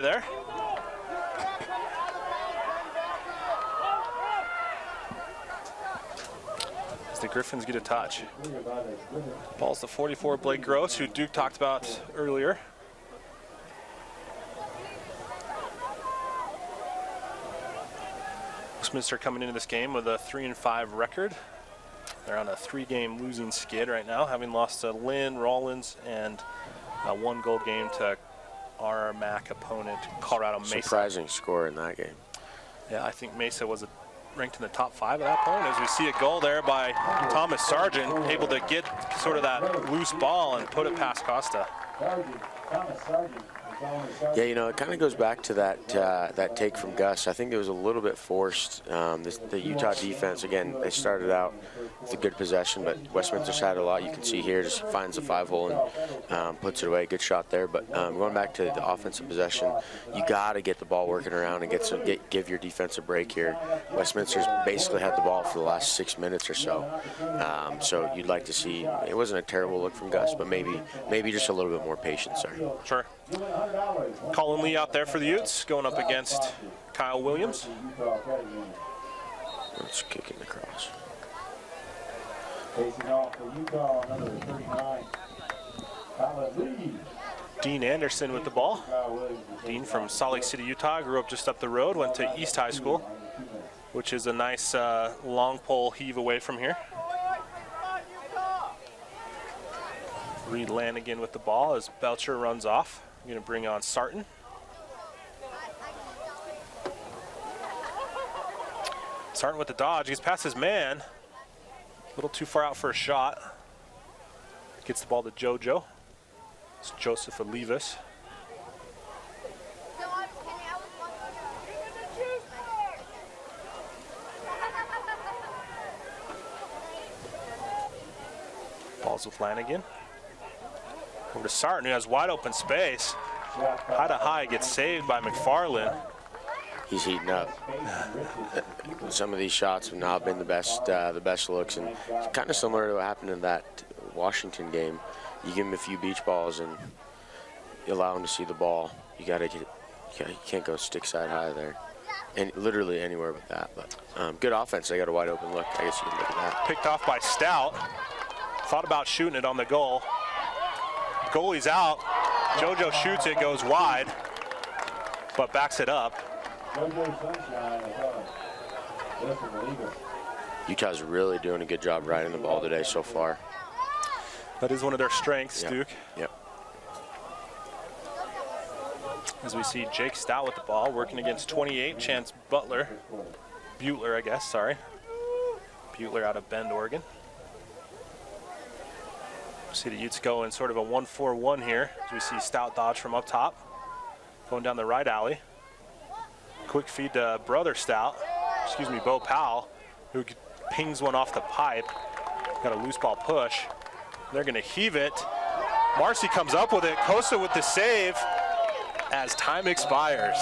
there. As the Griffins get a touch. Ball's the 44, Blake Gross, who Duke talked about earlier. Westminster coming into this game with a 3-5 record. They're on a 3-game losing skid right now, having lost to Lynn, Rollins, and a 1-goal game to our MAC opponent, Colorado Mesa. Surprising score in that game. Yeah, I think Mesa was ranked in the top 5 at that point. As we see a goal there by Thomas Sargent, able to get sort of that loose ball and put it past Costa. Thomas Sargent. Yeah, you know, it kind of goes back to that take from Gus. I think it was a little bit forced. The Utah defense, again, they started out with a good possession, but Westminster's had a lot. You can see here, just finds the 5-hole and puts it away. Good shot there. But going back to the offensive possession, you got to get the ball working around and give your defense a break here. Westminster's basically had the ball for the last 6 minutes or so. So you'd like to see, it wasn't a terrible look from Gus, but maybe just a little bit more patience there. Sure. Colin Lee out there for the Utes, going up against Kyle Williams. Let's kick it across. Facing off for Utah, number 39, Colin Lee. Dean Anderson with the ball. Dean from Salt Lake City, Utah, grew up just up the road, went to East High School, which is a nice long pole heave away from here. Reed Lanigan with the ball as Belcher runs off. Going to bring on Sarton. Sarton with the dodge. He's past his man. A little too far out for a shot. Gets the ball to JoJo. It's Joseph Olivas. Balls with Lanigan. Over to Sarton, who has wide open space. High to high, gets saved by McFarland. He's heating up. Some of these shots have not been the best looks, and kind of similar to what happened in that Washington game. You give him a few beach balls and you allow him to see the ball. You can't go stick side high there, and literally anywhere but that. But good offense. They got a wide open look. I guess you can look at that. Picked off by Stout. Thought about shooting it on the goal. Goalie's out. JoJo shoots it, goes wide, but backs it up. Utah's really doing a good job riding the ball today so far. That is one of their strengths, Yep. Duke. Yep. As we see Jake Stout with the ball, working against 28, Chance Butler. Butler, I guess, sorry. Butler out of Bend, Oregon. See the Utes go in sort of a 1-4-1 here. As we see Stout dodge from up top. Going down the right alley. Quick feed to brother Stout, Bo Powell, who pings one off the pipe. Got a loose ball push. They're gonna heave it. Marcy comes up with it. Costa with the save as time expires.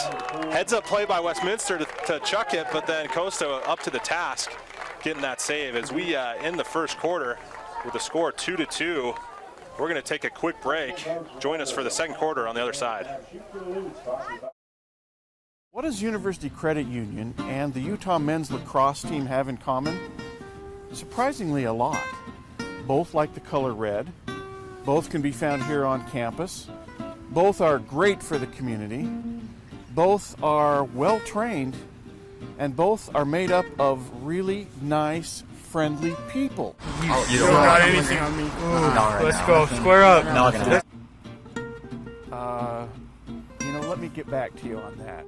Heads up play by Westminster to chuck it, but then Costa up to the task, getting that save as we end the first quarter with the score 2-2. We're going to take a quick break. Join us for the second quarter on the other side. What does University Credit Union and the Utah men's lacrosse team have in common? Surprisingly, a lot. Both like the color red. Both can be found here on campus. Both are great for the community. Both are well trained. And both are made up of really nice, friendly people. You don't got anything on me. Let's go. Square up. Not gonna. Let me get back to you on that.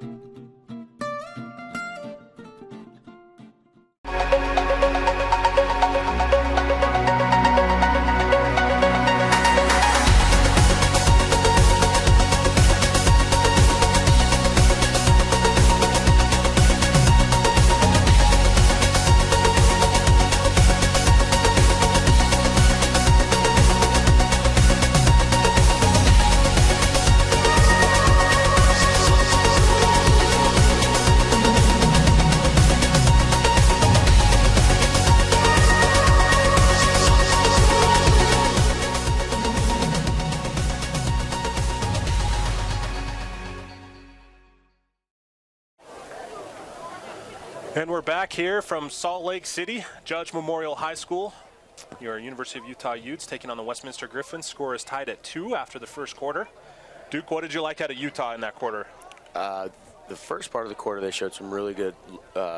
And we're back here from Salt Lake City, Judge Memorial High School. Your University of Utah Utes taking on the Westminster Griffins. Score is tied at 2 after the first quarter. Duke, what did you like out of Utah in that quarter? The first part of the quarter, they showed some really good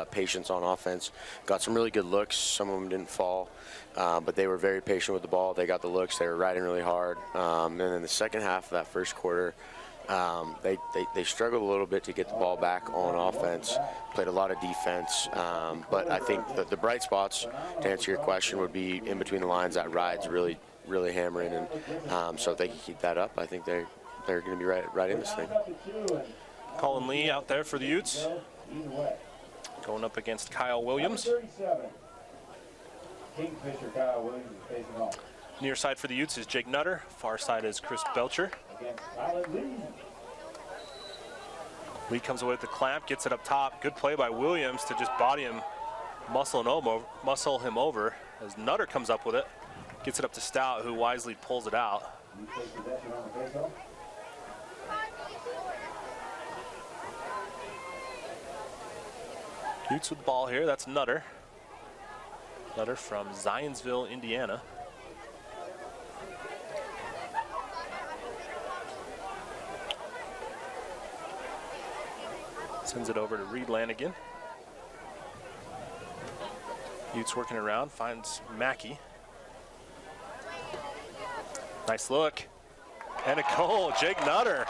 patience on offense. Got some really good looks. Some of them didn't fall, but they were very patient with the ball. They got the looks. They were riding really hard. And then the second half of that first quarter, they struggled a little bit to get the ball back on offense. Played a lot of defense. But I think that the bright spots, to answer your question, would be in between the lines. That ride's really, really hammering. And so if they can keep that up, I think they're going to be right in this thing. Colin Lee out there for the Utes. Going up against Kyle Williams. Kingfisher Kyle Williams is facing off. Near side for the Utes is Jake Nutter. Far side is Chris Belcher. Against Tyler Lee. Lee comes away with the clamp, gets it up top. Good play by Williams to just body him, muscle him over as Nutter comes up with it. Gets it up to Stout, who wisely pulls it out. You take possession on the faceoff. Utes with the ball here, that's Nutter. Nutter from Zionsville, Indiana. Sends it over to Reed Lanigan. Utes working around, finds Mackey. Nice look. And a goal, Jake Nutter.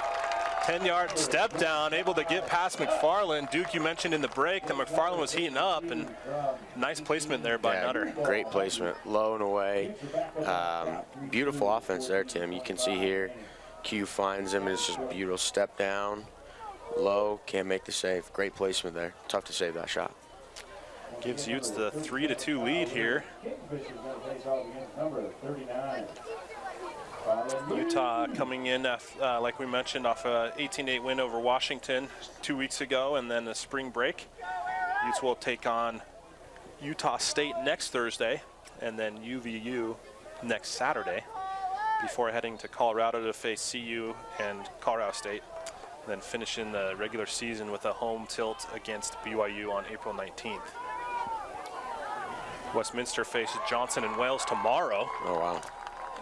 10-yard step down, able to get past McFarland. Duke, you mentioned in the break that McFarland was heating up, and nice placement there by Nutter. Great placement, low and away. Beautiful offense there, Tim. You can see here, Q finds him, and it's just a beautiful step down, low, can't make the save. Great placement there. Tough to save that shot. Gives Utes the 3-2 lead here. Kingfisher's going to face off against number 39. Utah coming in, like we mentioned, off a 18-8 win over Washington 2 weeks ago, and then a spring break. Utes will take on Utah State next Thursday, and then UVU next Saturday, before heading to Colorado to face CU and Colorado State, and then finishing the regular season with a home tilt against BYU on April 19th. Westminster faces Johnson and Wales tomorrow. Oh, wow.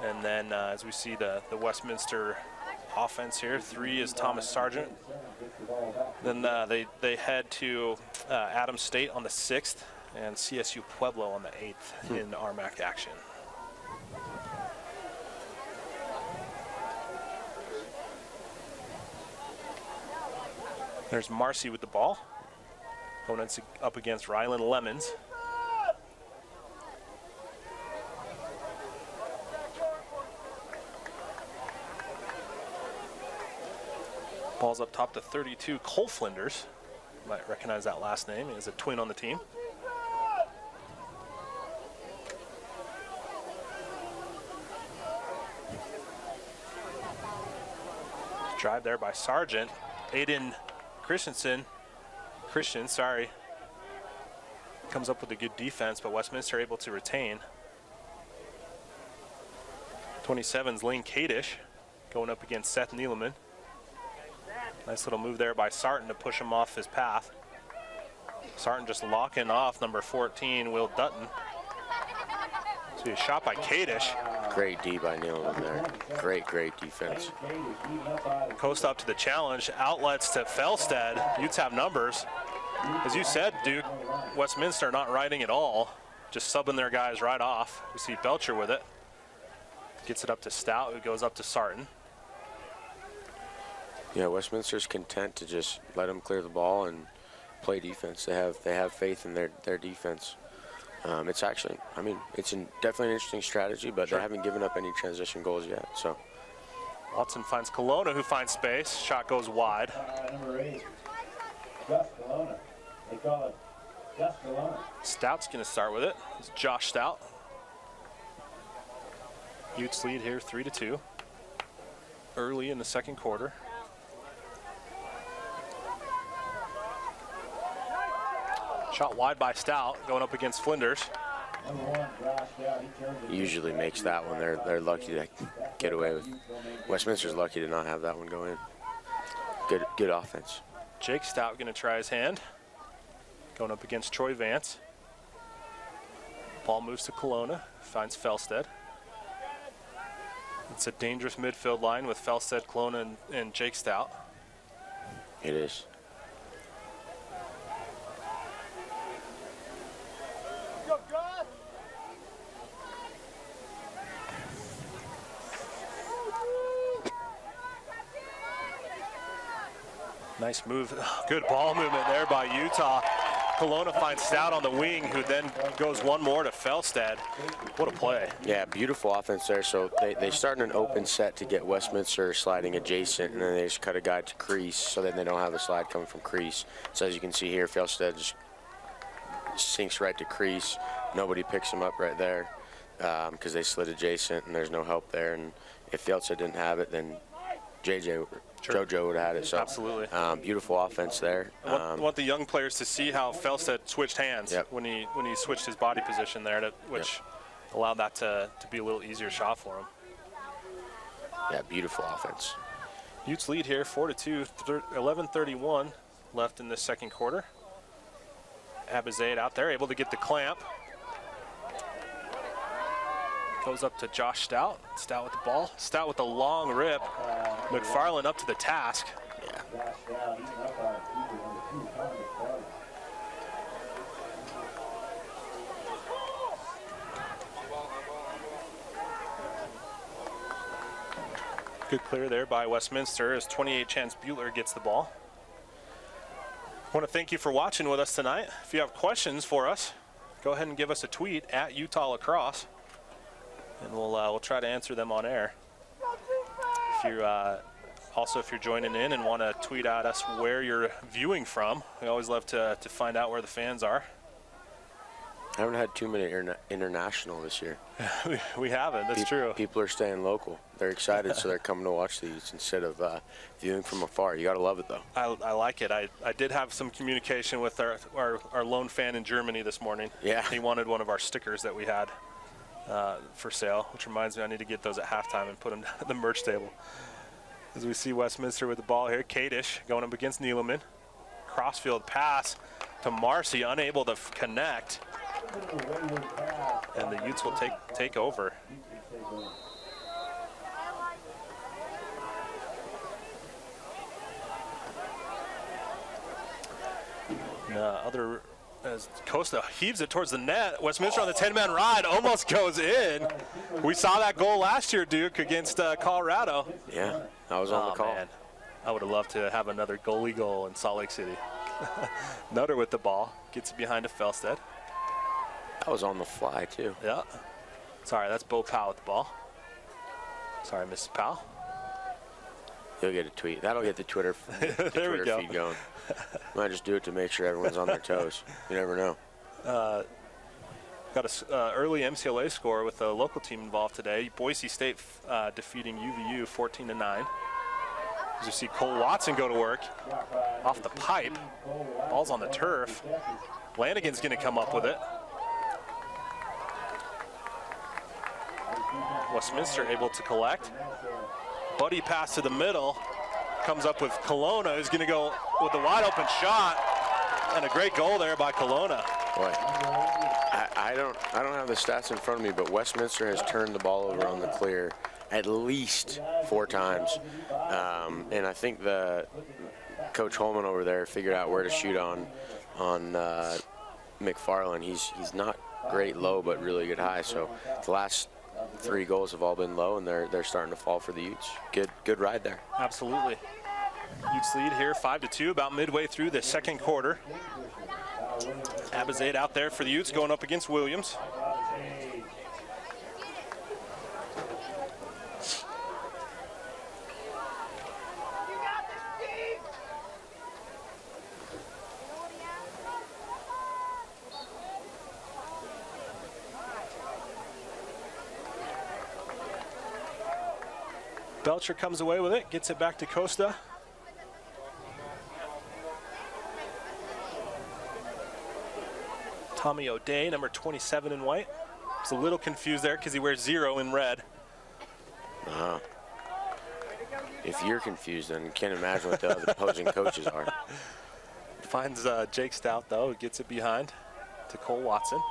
And then as we see the Westminster offense here, 3 is Thomas Sargent. Then they head to Adams State on the 6th and CSU Pueblo on the 8th in RMAC action. There's Marcy with the ball. Opponents up against Rylan Lemons. Ball's up top to 32, Cole Flinders. You might recognize that last name. He has a twin on the team. Drive there by Sargent. Aiden Christian, comes up with a good defense, but Westminster able to retain. 27's Lane Kadish going up against Seth Neeleman. Nice little move there by Sarton to push him off his path. Sarton just locking off number 14, Will Dutton. So a shot by Kadish. Great D by Neeleman there. Great defense. Coast up to the challenge. Outlets to Felsted. Utes have numbers. As you said, Duke, Westminster not riding at all. Just subbing their guys right off. We see Belcher with it. Gets it up to Stout, who goes up to Sarton. Yeah, Westminster's content to just let them clear the ball and play defense. They have faith in their defense. It's actually, I mean, it's definitely an interesting strategy, but Sure. They haven't given up any transition goals yet. So Watson finds Kelowna, who finds space. Shot goes wide. Number 8, Gus Kelowna. They call it Gus Kelowna. Stout's going to start with it. It's Josh Stout. Utes lead here 3-2. Early in the second quarter. Shot wide by Stout, going up against Flinders. Number 1, Josh Stout. He turns it. usually makes that one. They're lucky to get away with. Westminster's lucky to not have that one go in. Good offense. Jake Stout going to try his hand. going up against Troy Vance. Ball moves to Kelowna, finds Felstead. It's a dangerous midfield line with Felstead, Kelowna, and Jake Stout. It is. Nice move. Good ball movement there by Utah. Kelowna finds Stout on the wing, who then goes one more to Felstead. What a play. Yeah, beautiful offense there. So they start in an open set to get Westminster sliding adjacent, and then they just cut a guy to crease so that they don't have the slide coming from crease. So as you can see here, Felstead just sinks right to crease. Nobody picks him up right there because they slid adjacent and there's no help there. And if Felstead didn't have it, then JoJo would have had it. So absolutely. Beautiful offense there. I want the young players to see how Felstead switched hands Yep. when he switched his body position there, which allowed that to be a little easier shot for him. Yeah, beautiful offense. Utes lead here 4-2, 11:31 left in this second quarter. Abizade out there, able to get the clamp. Goes up to Josh Stout. Stout with the ball. Stout with the long rip. McFarland up to the task. Good clear there by Westminster as 28 Chance Bueller gets the ball. I want to thank you for watching with us tonight. If you have questions for us, go ahead and give us a tweet at Utah Lacrosse, and we'll try to answer them on air. If you're joining in and want to tweet at us where you're viewing from, we always love to find out where the fans are. I haven't had too many international this year. We haven't, that's true. People are staying local. They're excited, so they're coming to watch these instead of viewing from afar. You got to love it, though. I like it. I did have some communication with our lone fan in Germany this morning. Yeah. He wanted one of our stickers that we had for sale, which reminds me I need to get those at halftime and put them down at the merch table. As we see Westminster with the ball here, Kadish going up against Neeleman. Crossfield pass to Marcy, unable to connect. And the Utes will take over. As Costa heaves it towards the net, Westminster on the 10-man ride almost goes in. We saw that goal last year, Duke, against Colorado. Yeah, I was on the call. Man. I would have loved to have another goalie goal in Salt Lake City. Nutter with the ball, gets it behind to Felstead. I was on the fly, too. Yeah. Sorry, that's Bo Powell with the ball. Sorry, Mrs. Powell. You'll get a tweet. That'll get the Twitter, There we go. feed going. Might just do it to make sure everyone's on their toes. You never know. Got an early MCLA score with the local team involved today. Boise State defeating UVU 14-9. As you see Cole Watson go to work off the pipe. Ball's on the turf. Lanigan's going to come up with it. Westminster able to collect. Buddy pass to the middle. Comes up with Kelowna, who's going to go with the wide open shot. And a great goal there by Kelowna. Boy, I don't have the stats in front of me, but Westminster has turned the ball over on the clear at least 4 times. And I think the Coach Holman over there figured out where to shoot on McFarland. He's not great low, but really good high. So the last 3 goals have all been low, and they're starting to fall for the Utes. Good ride there. Absolutely. Utes lead here 5-2, about midway through the second quarter. Abizade out there for the Utes, going up against Williams. Belcher comes away with it, gets it back to Costa. Tommy O'Day, number 27 in white. He's a little confused there because he wears 0 in red. If you're confused, then you can't imagine what the other opposing coaches are. Finds Jake Stout, though, gets it behind to Cole Watson.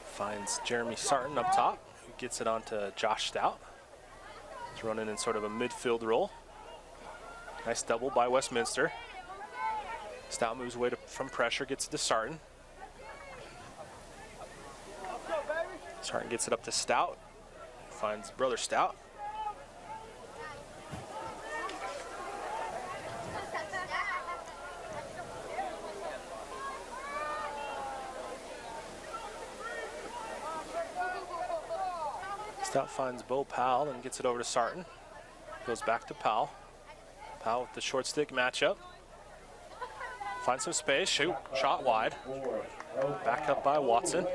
Finds Jeremy Sarton up top, who gets it onto Josh Stout. He's running in sort of a midfield role. Nice double by Westminster. Stout moves away from pressure, gets it to Sarton. Sarton gets it up to Stout. Finds brother Stout. Stout finds Bo Powell and gets it over to Sarton. Goes back to Powell. Powell with the short stick matchup. Finds some space, shoot, shot wide. Back up by Watson.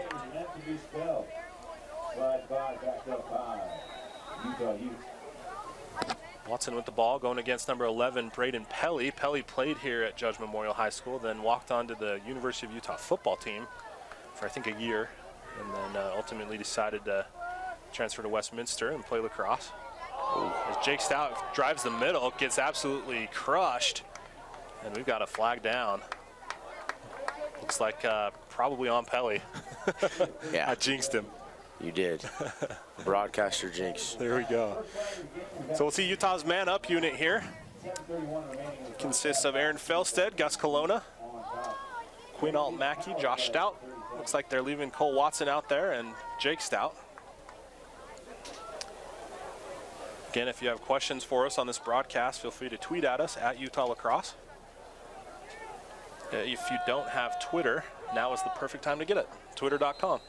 Watson with the ball, going against number 11, Braden Pelly. Pelly played here at Judge Memorial High School, then walked on to the University of Utah football team for I think a year, and then ultimately decided to transfer to Westminster and play lacrosse. As Jake Stout drives the middle, gets absolutely crushed, and we've got a flag down. Looks like probably on Pelly. Yeah. I jinxed him. You did. Broadcaster jinx. There we go. So we'll see Utah's man-up unit here. Consists of Aaron Felstead, Gus Colonna, Quinault Mackey, Josh Stout. Looks like they're leaving Cole Watson out there and Jake Stout. Again, if you have questions for us on this broadcast, feel free to tweet at us at Utah Lacrosse. If you don't have Twitter, now is the perfect time to get it. Twitter.com.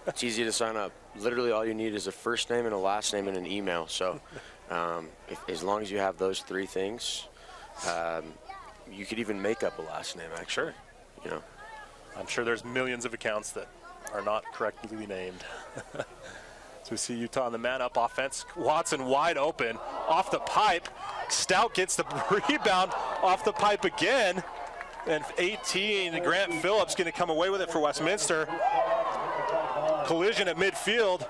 It's easy to sign up. Literally all you need is a first name and a last name and an email. So as long as you have those three things, you could even make up a last name, actually. Sure. You know. I'm sure there's millions of accounts that are not correctly named. So we see Utah on the man-up offense. Watson wide open, off the pipe. Stout gets the rebound off the pipe again. And 18, Grant Phillips going to come away with it for Westminster. Collision at midfield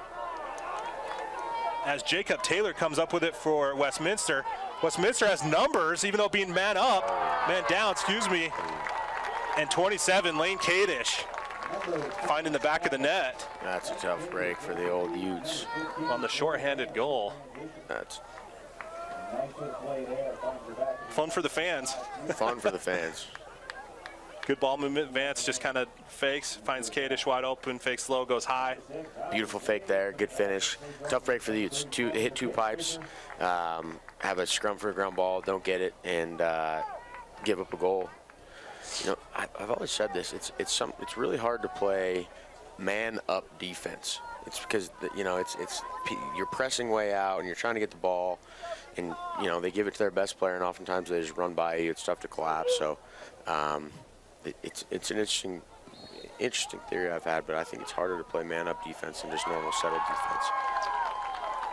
as Jacob Taylor comes up with it for Westminster. Westminster has numbers, even though being man down, and 27, Lane Kadish finding the back of the net. That's a tough break for the old Utes. On the shorthanded goal. That's fun for the fans. Fun for the fans. Good ball movement. Vance just kind of fakes, finds Kadish wide open, fakes low, goes high. Beautiful fake there, good finish. Tough break for the Utes. Hit two pipes, have a scrum for a ground ball, don't get it, and give up a goal. You know, I've always said this. It's really hard to play man-up defense. It's because you're pressing way out and you're trying to get the ball, and they give it to their best player, and oftentimes they just run by you. It's tough to collapse. So it's an interesting theory I've had, but I think it's harder to play man-up defense than just normal settled defense.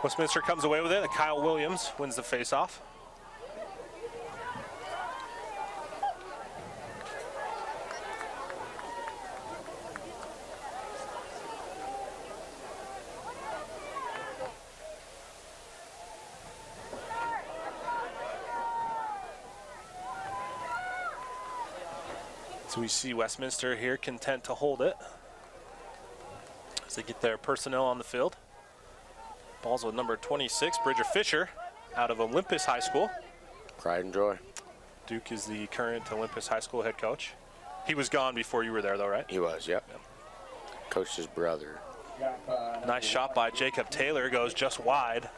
Westminster comes away with it. Kyle Williams wins the face-off. So we see Westminster here content to hold it as they get their personnel on the field. Ball's with number 26, Bridger Fisher, out of Olympus High School. Pride and joy. Duke is the current Olympus High School head coach. He was gone before you were there, though, right? He was, yep. Coached his brother. Nice shot by Jacob Taylor, goes just wide.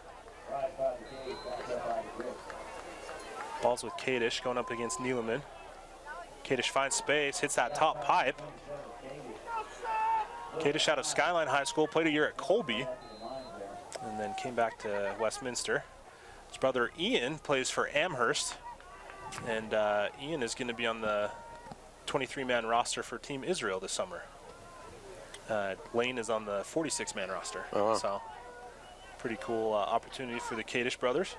Ball's with Kadish going up against Neeleman. Kadish finds space, hits that top pipe. Kadish out of Skyline High School, played a year at Colby, and then came back to Westminster. His brother Ian plays for Amherst, and Ian is going to be on the 23-man roster for Team Israel this summer. Lane is on the 46-man roster. Uh-huh. So pretty cool opportunity for the Kadish brothers.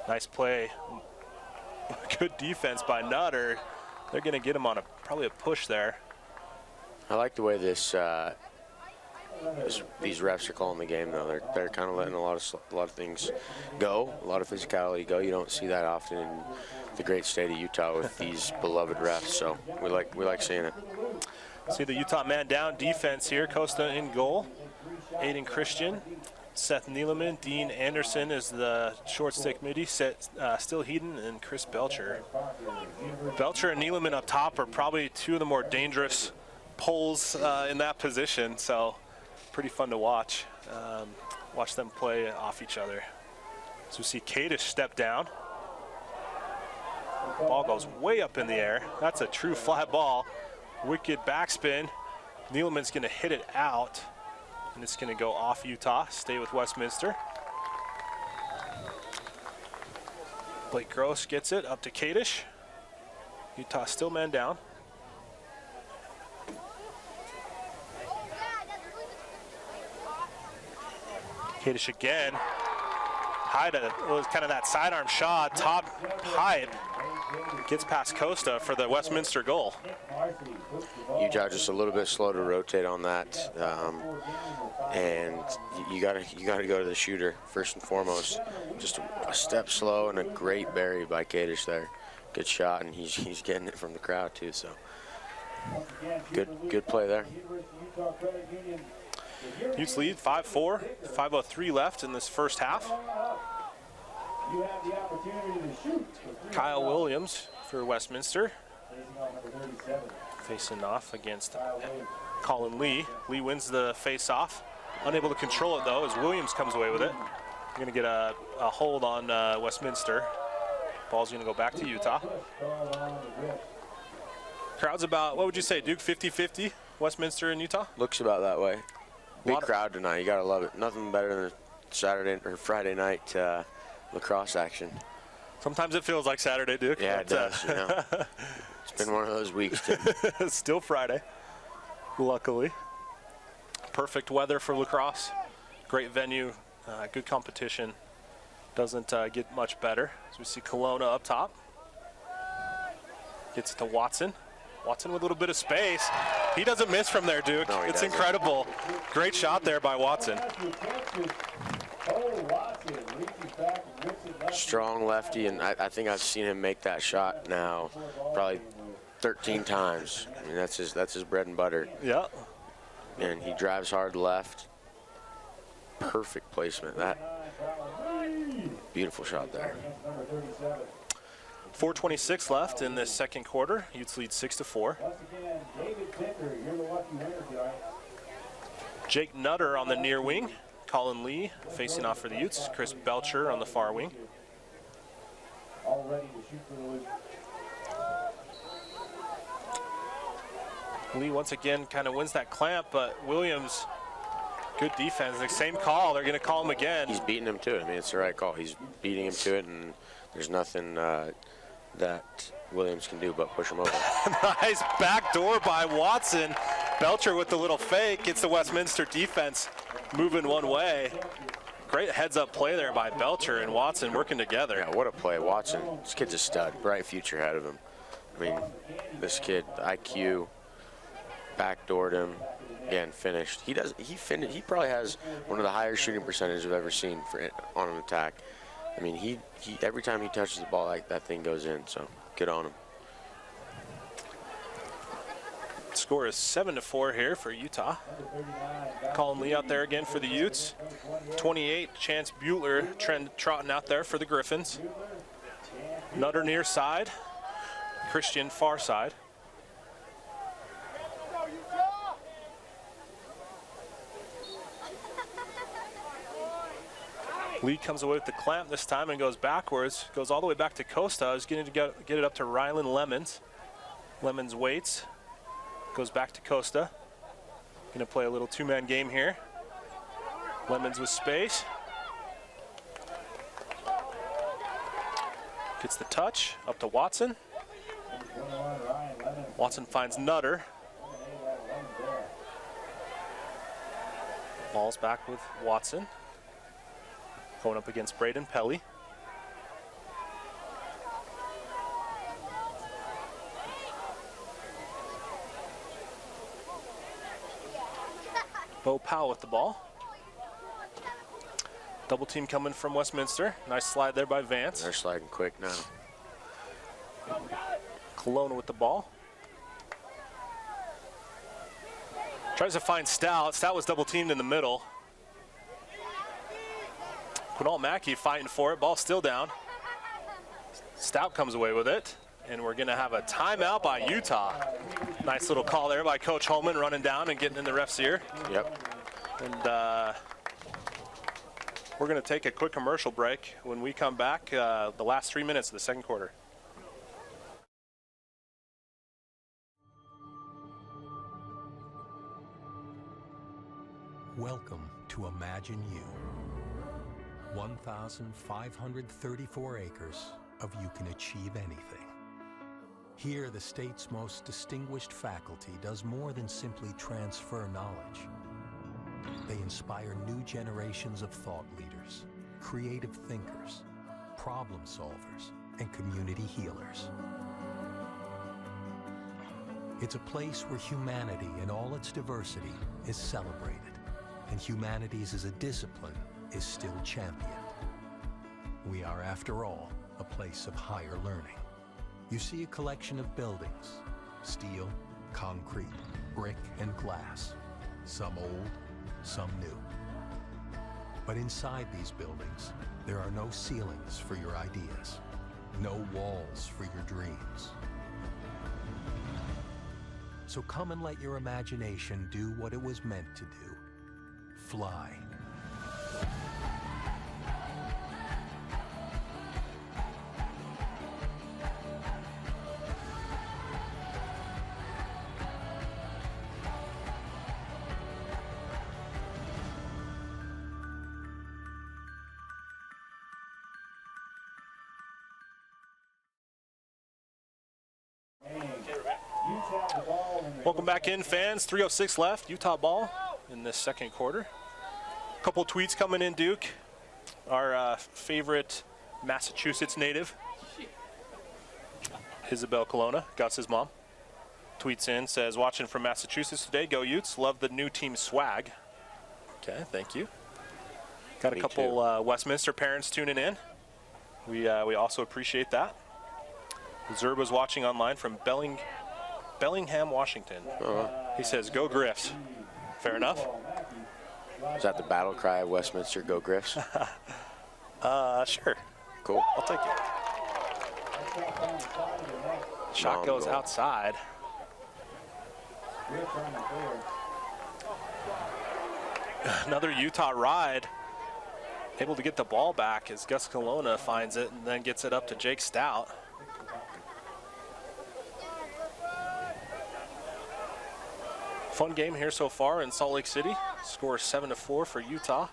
Nice play. Good defense by Nutter. They're going to get him on probably a push there. I like the way this these refs are calling the game, though. They're kind of letting a lot of things go, a lot of physicality go. You don't see that often in the great state of Utah with these beloved refs. So we like seeing it. See the Utah man down defense here. Costa in goal. Aiden Christian, Seth Neeleman, Dean Anderson is the short stick midi, Still Heaton, and Chris Belcher. Belcher and Neeleman up top are probably two of the more dangerous poles in that position, so pretty fun to watch. Watch them play off each other. So we see Kadish step down. Ball goes way up in the air. That's a true fly ball. Wicked backspin. Neeleman's going to hit it out, and it's going to go off Utah, stay with Westminster. Blake Gross gets it up to Kadish. Utah still man down. Kadish again. Was kind of that sidearm shot, top pipe. Gets past Costa for the Westminster goal. Utah just a little bit slow to rotate on that, and you gotta go to the shooter first and foremost. Just a step slow and a great bury by Kadish there. Good shot, and he's getting it from the crowd too. So good play there. Utes lead 5-4, 5:03 left in this first half. Kyle Williams for Westminster, facing off against Colin Lee. Lee wins the face-off. Unable to control it, though, as Williams comes away with it. We're going to get a hold on Westminster. Ball's going to go back to Utah. Crowd's about, what would you say, Duke, 50-50, Westminster and Utah? Looks about that way. Big crowd tonight. You got to love it. Nothing better than Saturday or Friday night lacrosse action. Sometimes it feels like Saturday, Duke. Yeah, it does. You know. It's been one of those weeks, Tim. Still Friday, luckily. Perfect weather for lacrosse. Great venue, good competition. Doesn't get much better. So we see Kelowna up top. Gets it to Watson. Watson with a little bit of space. He doesn't miss from there, Duke. No, it's doesn't. Incredible. Great shot there by Watson. Strong lefty, and I think I've seen him make that shot now probably 13 times. I mean, that's his bread and butter. Yeah. And he drives hard left. Perfect placement. That beautiful shot there. 4:26 left in this second quarter. Utes lead 6-4. Jake Nutter on the near wing. Colin Lee facing off for the Utes. Chris Belcher on the far wing. All ready to shoot for the loop. Lee once again kind of wins that clamp, but Williams, good defense. The same call, they're going to call him again. He's beating him to it. I mean, it's the right call. He's beating him to it, and there's nothing that Williams can do but push him over. Nice backdoor by Watson. Belcher with the little fake. Gets the Westminster defense moving one way. Great heads-up play there by Belcher and Watson working together. Yeah, what a play. Watson, this kid's a stud. Bright future ahead of him. I mean, this kid, IQ, backdoored him, again, finished. He probably has one of the higher shooting percentages I've ever seen on an attack. I mean, he every time he touches the ball, that thing goes in, so good on him. Score is 7-4 here for Utah. Colin Lee out there again for the Utes. 28, Chance Buettler trotting out there for the Griffins. Nutter near side, Christian far side. Lee comes away with the clamp this time and goes backwards. Goes all the way back to Costa. He's going to get it up to Rylan Lemons. Lemons waits. Goes back to Costa. Going to play a little two-man game here. Lemons with space. Gets the touch. Up to Watson. Watson finds Nutter. Ball's back with Watson. Going up against Braden Pelly. Bo Powell with the ball. Double team coming from Westminster. Nice slide there by Vance. They're sliding quick now. Kelowna with the ball. Tries to find Stout. Stout was double teamed in the middle. Quinall Mackey fighting for it. Ball still down. Stout comes away with it. And we're going to have a timeout by Utah. Nice little call there by Coach Holman, running down and getting in the ref's ear. Yep. And we're going to take a quick commercial break. When we come back, the last 3 minutes of the second quarter. Welcome to Imagine You. 1,534 acres of you can achieve anything. Here, the state's most distinguished faculty does more than simply transfer knowledge. They inspire new generations of thought leaders, creative thinkers, problem solvers, and community healers. It's a place where humanity in all its diversity is celebrated, and humanities as a discipline is still championed. We are, after all, a place of higher learning. You see a collection of buildings, steel, concrete, brick, and glass, some old, some new. But inside these buildings, there are no ceilings for your ideas, no walls for your dreams. So come and let your imagination do what it was meant to do. Fly. Welcome back in, fans. 3:06 left. Utah ball in this second quarter. A couple tweets coming in, Duke. Our favorite Massachusetts native, Isabel Kelowna, Gus's mom, tweets in, says, watching from Massachusetts today. Go Utes. Love the new team swag. Okay, thank you. Got a couple Westminster parents tuning in. We also appreciate that. Zerba's watching online from Bellingham, Washington. He says, go Griffs. Fair enough. Is that the battle cry of Westminster, go Griffs? Sure. Cool. I'll take it. Shot goes outside. Another Utah ride. Able to get the ball back as Gus Kelowna finds it and then gets it up to Jake Stout. Fun game here so far in Salt Lake City. Score 7-4 for Utah.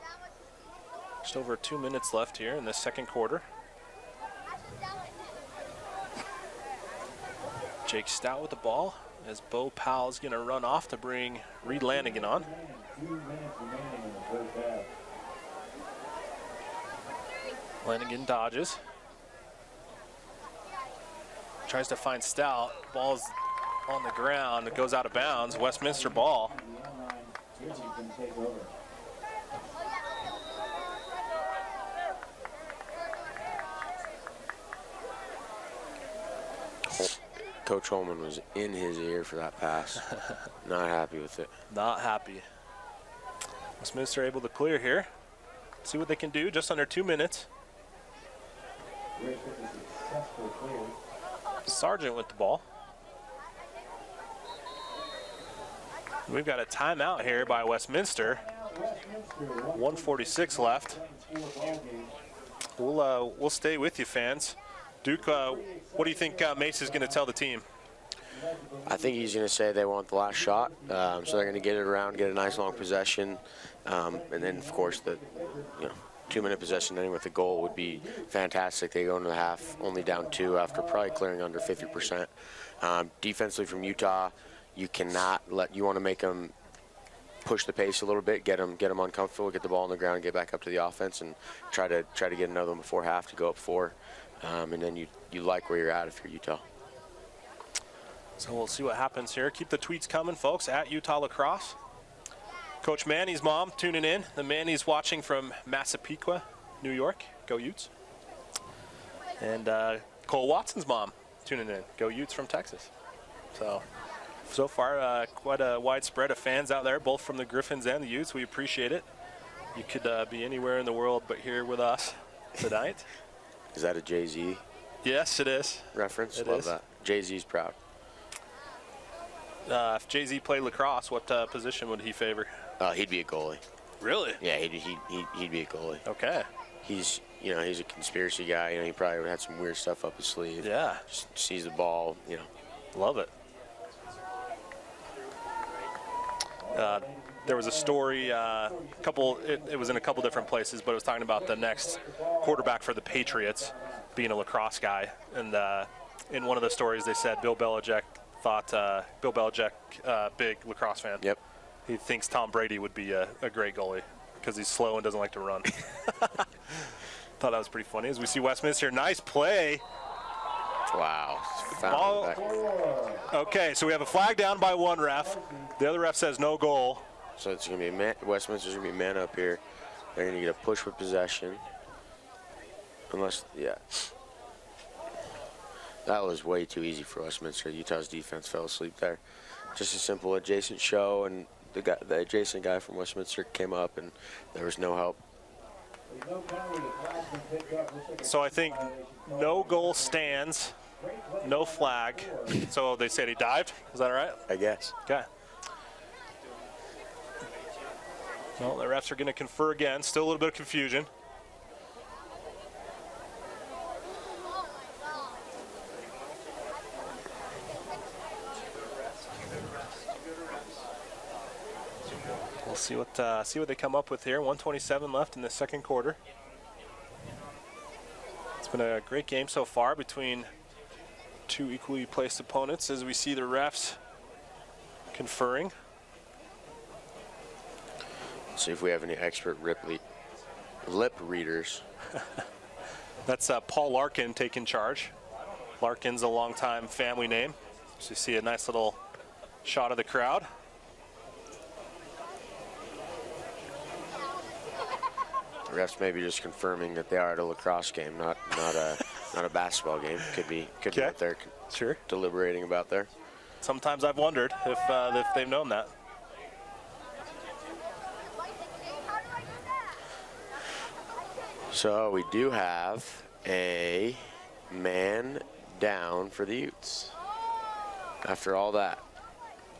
Just over 2 minutes left here in the second quarter. Jake Stout with the ball as Bo Powell's going to run off to bring Reed Lanigan on. 2 minutes remaining in the first half. Lanigan dodges. Tries to find Stout. Ball's on the ground. It goes out of bounds. Westminster ball. Coach Holman was in his ear for that pass. Not happy with it. Not happy. Westminster able to clear here. See what they can do. Just under 2 minutes. Sargent with the ball. We've got a timeout here by Westminster. 1:46 left. We'll stay with you, fans. Duke, what do you think Mace is going to tell the team? I think he's going to say they want the last shot, so they're going to get it around, get a nice long possession, and then of course the 2-minute possession ending with a goal would be fantastic. They go into the half only down 2 after probably clearing under 50%. Defensively from Utah, you want to make them push the pace a little bit, get them uncomfortable, get the ball on the ground, and get back up to the offense, and try to get another one before half to go up 4. And then you like where you're at if you're Utah. So we'll see what happens here. Keep the tweets coming, folks, at Utah Lacrosse. Coach Manny's mom tuning in. The Manny's watching from Massapequa, New York. Go Utes. And Cole Watson's mom tuning in. Go Utes from Texas. So far, quite a wide spread of fans out there, both from the Griffins and the Utes. We appreciate it. You could be anywhere in the world but here with us tonight. Is that a Jay-Z Yes, it is. reference? It Love is. that. Jay-Z's proud. If Jay-Z played lacrosse, what position would he favor? He'd be a goalie. Really? Yeah, he'd be a goalie. Okay. He's a conspiracy guy. He probably would have had some weird stuff up his sleeve. Yeah. Just sees the ball, Love it. There was a story, it was in a couple different places, but it was talking about the next quarterback for the Patriots being a lacrosse guy. And in one of the stories, they said Bill Belichick, big lacrosse fan. Yep. He thinks Tom Brady would be a great goalie because he's slow and doesn't like to run. Thought that was pretty funny. As we see Westminster, nice play. Wow. Ball. Back. Okay, so we have a flag down by one ref. The other ref says no goal. So it's going to be Westminster's going to be man up here. They're going to get a push with possession. Unless, yeah. That was way too easy for Westminster. Utah's defense fell asleep there. Just a simple adjacent show, and the adjacent guy from Westminster came up, and there was no help. So I think no goal stands, no flag. So they said he dived. Is that right? I guess. Okay. Well, the refs are going to confer again. Still a little bit of confusion. We'll see what they come up with here. 1:27 left in the second quarter. It's been a great game so far between two equally placed opponents as we see the refs conferring. Let's see if we have any expert lip readers. That's Paul Larkin taking charge. Larkin's a longtime family name. So you see a nice little shot of the crowd. The refs maybe just confirming that they are at a lacrosse game, not a basketball game. Could be what they're Sure. deliberating about there. Sometimes I've wondered if they've known that. So we do have a man down for the Utes. After all that,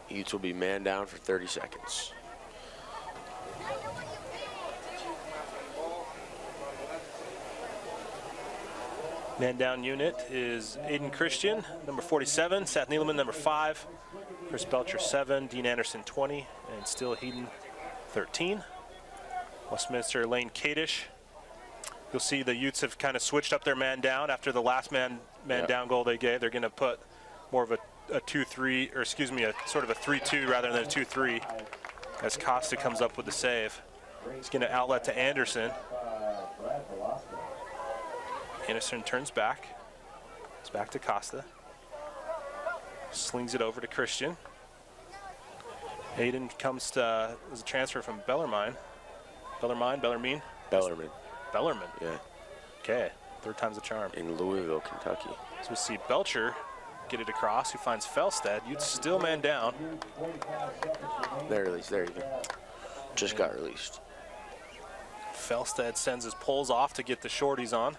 Utes will be man down for 30 seconds. Man down unit is Aiden Christian, number 47, Seth Neeleman, number 5, Chris Belcher, 7, Dean Anderson, 20, and Still Heaton, 13. Westminster, Lane Kadish. You'll see the Utes have kind of switched up their man down after the last man down goal they gave. They're going to put more of a 2-3, or excuse me, a sort of a 3-2 rather than a 2-3 as Costa comes up with the save. He's going to outlet to Anderson. Anderson turns back. It's back to Costa. Slings it over to Christian. Aiden comes to, as a transfer from Bellarmine. Bellarmine? Bellarmine. Bellarmine. Yeah. Okay, third time's a charm. In Louisville, Kentucky. So we see Belcher get it across, who finds Felstead. Utes still man down. They're released. There you go. Just got released. Felstead sends his poles off to get the shorties on.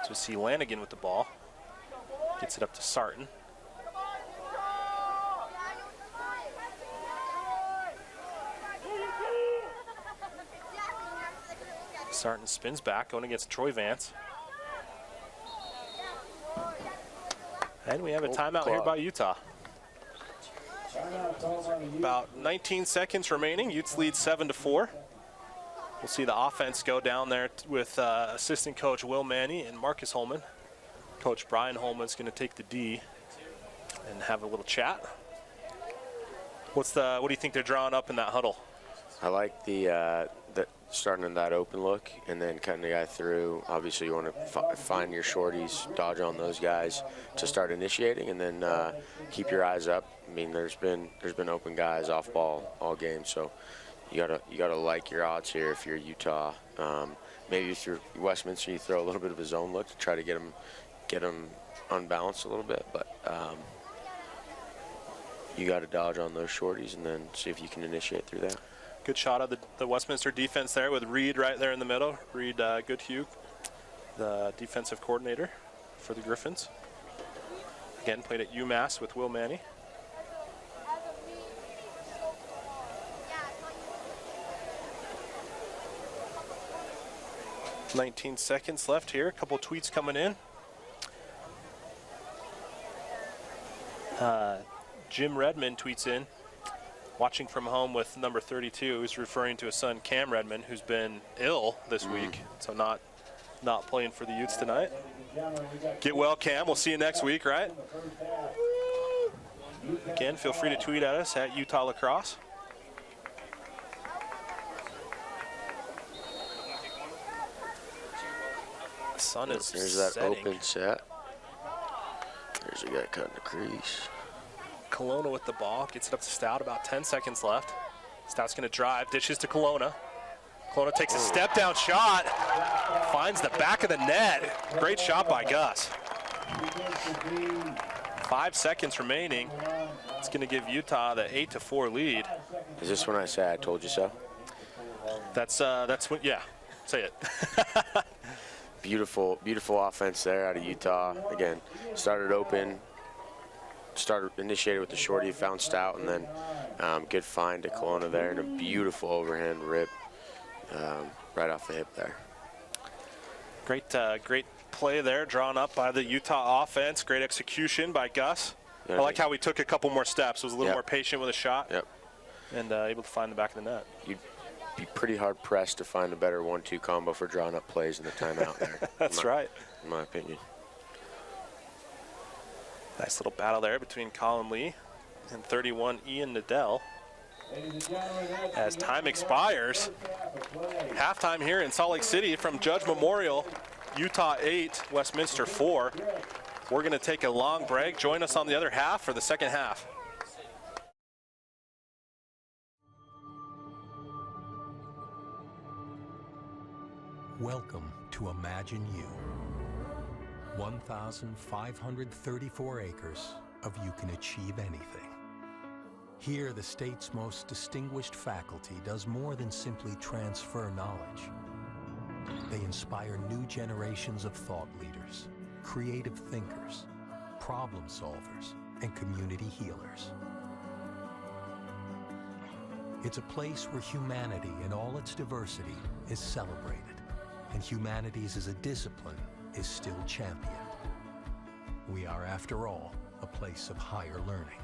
So we see Lanigan with the ball. Gets it up to Sarton. Sarton spins back, going against Troy Vance. And we have a timeout here by Utah. About 19 seconds remaining. Utes lead 7-4. We'll see the offense go down there with assistant coach Will Manny and Marcus Holman. Coach Brian Holman's going to take the D and have a little chat. What do you think they're drawing up in that huddle? I like the starting in that open look and then cutting the guy through. Obviously, you want to find your shorties, dodge on those guys to start initiating, and then keep your eyes up I mean, there's been open guys off ball all game, so you gotta like your odds here if you're Utah. Maybe if you're Westminster, you throw a little bit of a zone look to try to get them unbalanced a little bit, but you got to dodge on those shorties and then see if you can initiate through that. Good shot of the Westminster defense there with Reed right there in the middle. Reed Goodhue, the defensive coordinator for the Griffins. Again, played at UMass with Will Manny. "19 seconds left here. A couple tweets coming in. Jim Redmond tweets in, watching from home with number 32. He's referring to his son Cam Redmond, who's been ill this week, so not playing for the Utes tonight. Get well, Cam. We'll see you next week, right? Again, feel free to tweet at us at Utah Lacrosse. The sun is There's that setting. open set. There's a guy cutting the crease. Kelowna with the ball, gets it up to Stout, about 10 seconds left. Stout's gonna drive, dishes to Kelowna. Kelowna takes a step down shot, finds the back of the net. Great shot by Gus. 5 seconds remaining. It's gonna give Utah the 8-4 lead. Is this when I say I told you so? That's what, yeah, say it. Beautiful offense there out of Utah. Again, started open, initiated with the shorty, found Stout, and then good find to Kelowna there, and a beautiful overhand rip right off the hip there. Great play there, drawn up by the Utah offense. Great execution by Gus. I like how he took a couple more steps, was a little more patient with a shot, and able to find the back of the net. You'd be pretty hard pressed to find a better 1-2 combo for drawing up plays in the timeout there. That's right. In my opinion. Nice little battle there between Colin Lee and 31 Ian Nadell. As time expires, halftime here in Salt Lake City from Judge Memorial, Utah 8, Westminster 4. We're going to take a long break. Join us on the other half for the second half. Welcome to Imagine You. 1,534 acres of you can achieve anything. Here, the state's most distinguished faculty does more than simply transfer knowledge. They inspire new generations of thought leaders, creative thinkers, problem solvers, and community healers. It's a place where humanity in all its diversity is celebrated, and humanities as a discipline is still championed. We are, after all, a place of higher learning.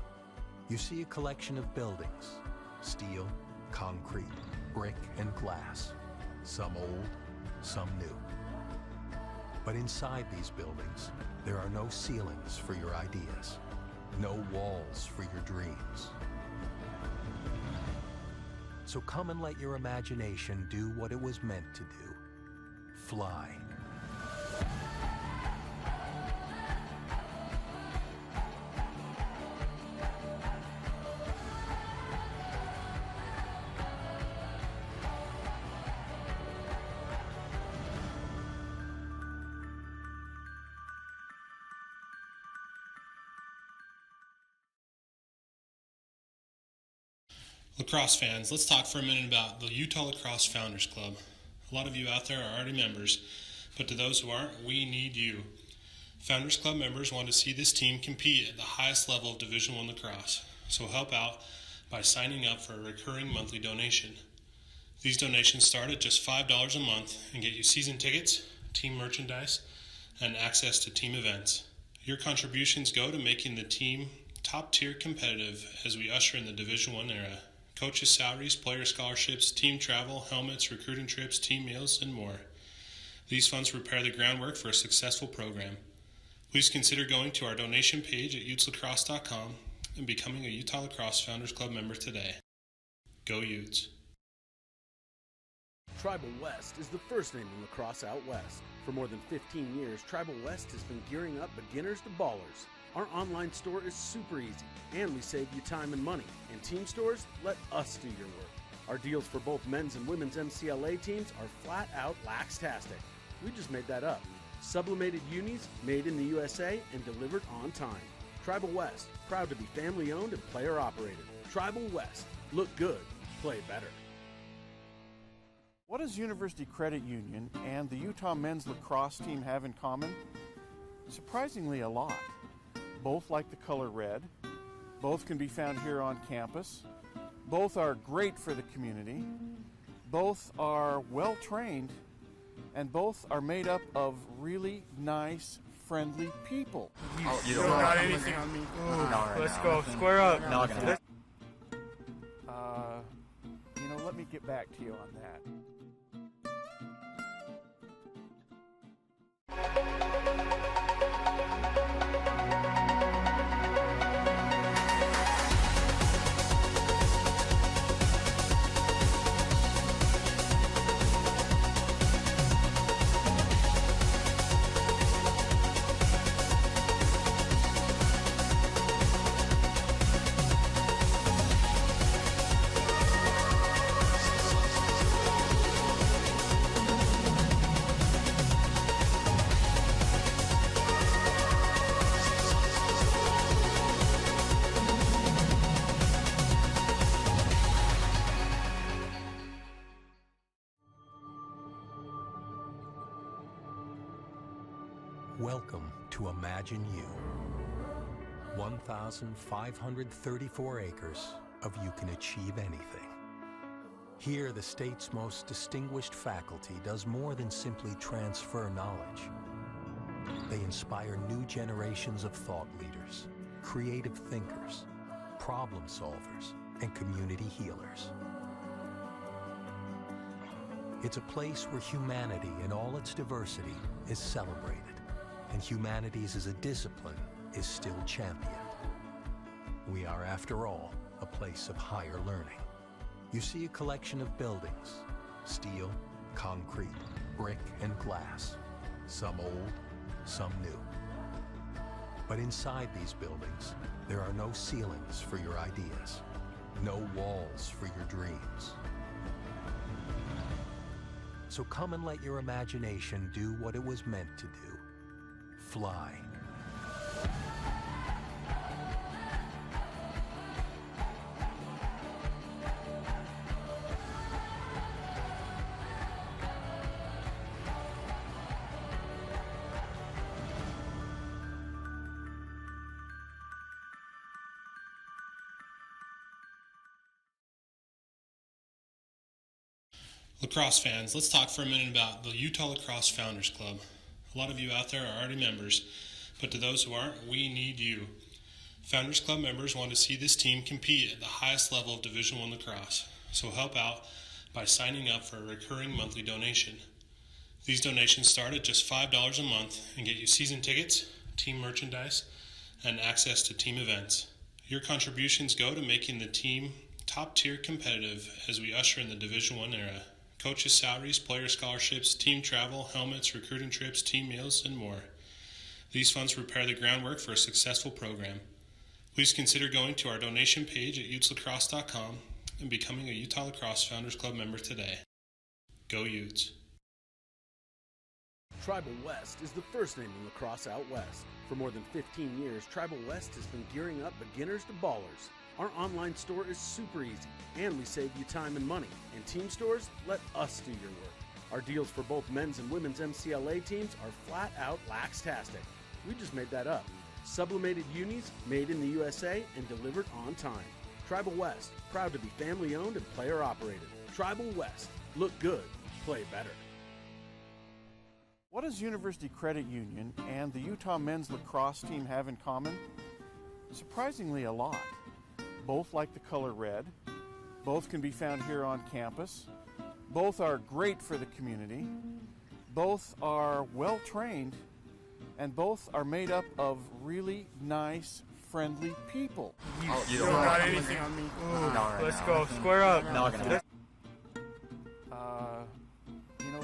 You see a collection of buildings, steel, concrete, brick, and glass, some old, some new. But inside these buildings, there are no ceilings for your ideas, no walls for your dreams. So come and let your imagination do what it was meant to do. Fly. Lacrosse fans, let's talk for a minute about the Utah Lacrosse Founders Club. A lot of you out there are already members, but to those who aren't, we need you. Founders Club members want to see this team compete at the highest level of Division I lacrosse, so help out by signing up for a recurring monthly donation. These donations start at just $5 a month and get you season tickets, team merchandise, and access to team events. Your contributions go to making the team top-tier competitive as we usher in the Division I era. Coaches' salaries, player scholarships, team travel, helmets, recruiting trips, team meals, and more. These funds prepare the groundwork for a successful program. Please consider going to our donation page at uteslacrosse.com and becoming a Utah Lacrosse Founders Club member today. Go Utes! Tribal West is the first name in lacrosse out west. For more than 15 years, Tribal West has been gearing up beginners to ballers. Our online store is super easy, and we save you time and money. And team stores let us do your work. Our deals for both men's and women's MCLA teams are flat out lax-tastic. We just made that up. Sublimated unis made in the USA and delivered on time. Tribal West, proud to be family owned and player operated. Tribal West, look good, play better. What does University Credit Union and the Utah men's lacrosse team have in common? Surprisingly, a lot. Both like the color red. Both can be found here on campus. Both are great for the community. Both are well trained. And both are made up of really nice, friendly people. You don't got anything on me. Let's go. Square up. Let me get back to you on that. Welcome to Imagine You. 1,534 acres of you can achieve anything. Here, the state's most distinguished faculty does more than simply transfer knowledge. They inspire new generations of thought leaders, creative thinkers, problem solvers, and community healers. It's a place where humanity in all its diversity is celebrated, and humanities as a discipline is still championed. We are, after all, a place of higher learning. You see a collection of buildings: steel, concrete, brick, and glass. Some old, some new. But inside these buildings, there are no ceilings for your ideas, no walls for your dreams. So come and let your imagination do what it was meant to do: fly. Lacrosse fans, let's talk for a minute about the Utah Lacrosse Founders Club. A lot of you out there are already members, but to those who aren't, we need you. Founders Club members want to see this team compete at the highest level of Division I lacrosse, so help out by signing up for a recurring monthly donation. These donations start at just $5 a month and get you season tickets, team merchandise, and access to team events. Your contributions go to making the team top-tier competitive as we usher in the Division I era. Coaches' salaries, player scholarships, team travel, helmets, recruiting trips, team meals, and more. These funds prepare the groundwork for a successful program. Please consider going to our donation page at uteslacrosse.com and becoming a Utah Lacrosse Founders Club member today. Go Utes! Tribal West is the first name in lacrosse out west. For more than 15 years, Tribal West has been gearing up beginners to ballers. Our online store is super easy, and we save you time and money. And team stores let us do your work. Our deals for both men's and women's MCLA teams are flat out lax-tastic. We just made that up. Sublimated unis made in the USA and delivered on time. Tribal West, proud to be family owned and player operated. Tribal West, look good, play better. What does University Credit Union and the Utah men's lacrosse team have in common? Surprisingly, a lot. Both like the color red. Both can be found here on campus. Both are great for the community. Both are well trained. And both are made up of really nice, friendly people. You don't got anything on me. Let's go. Square up.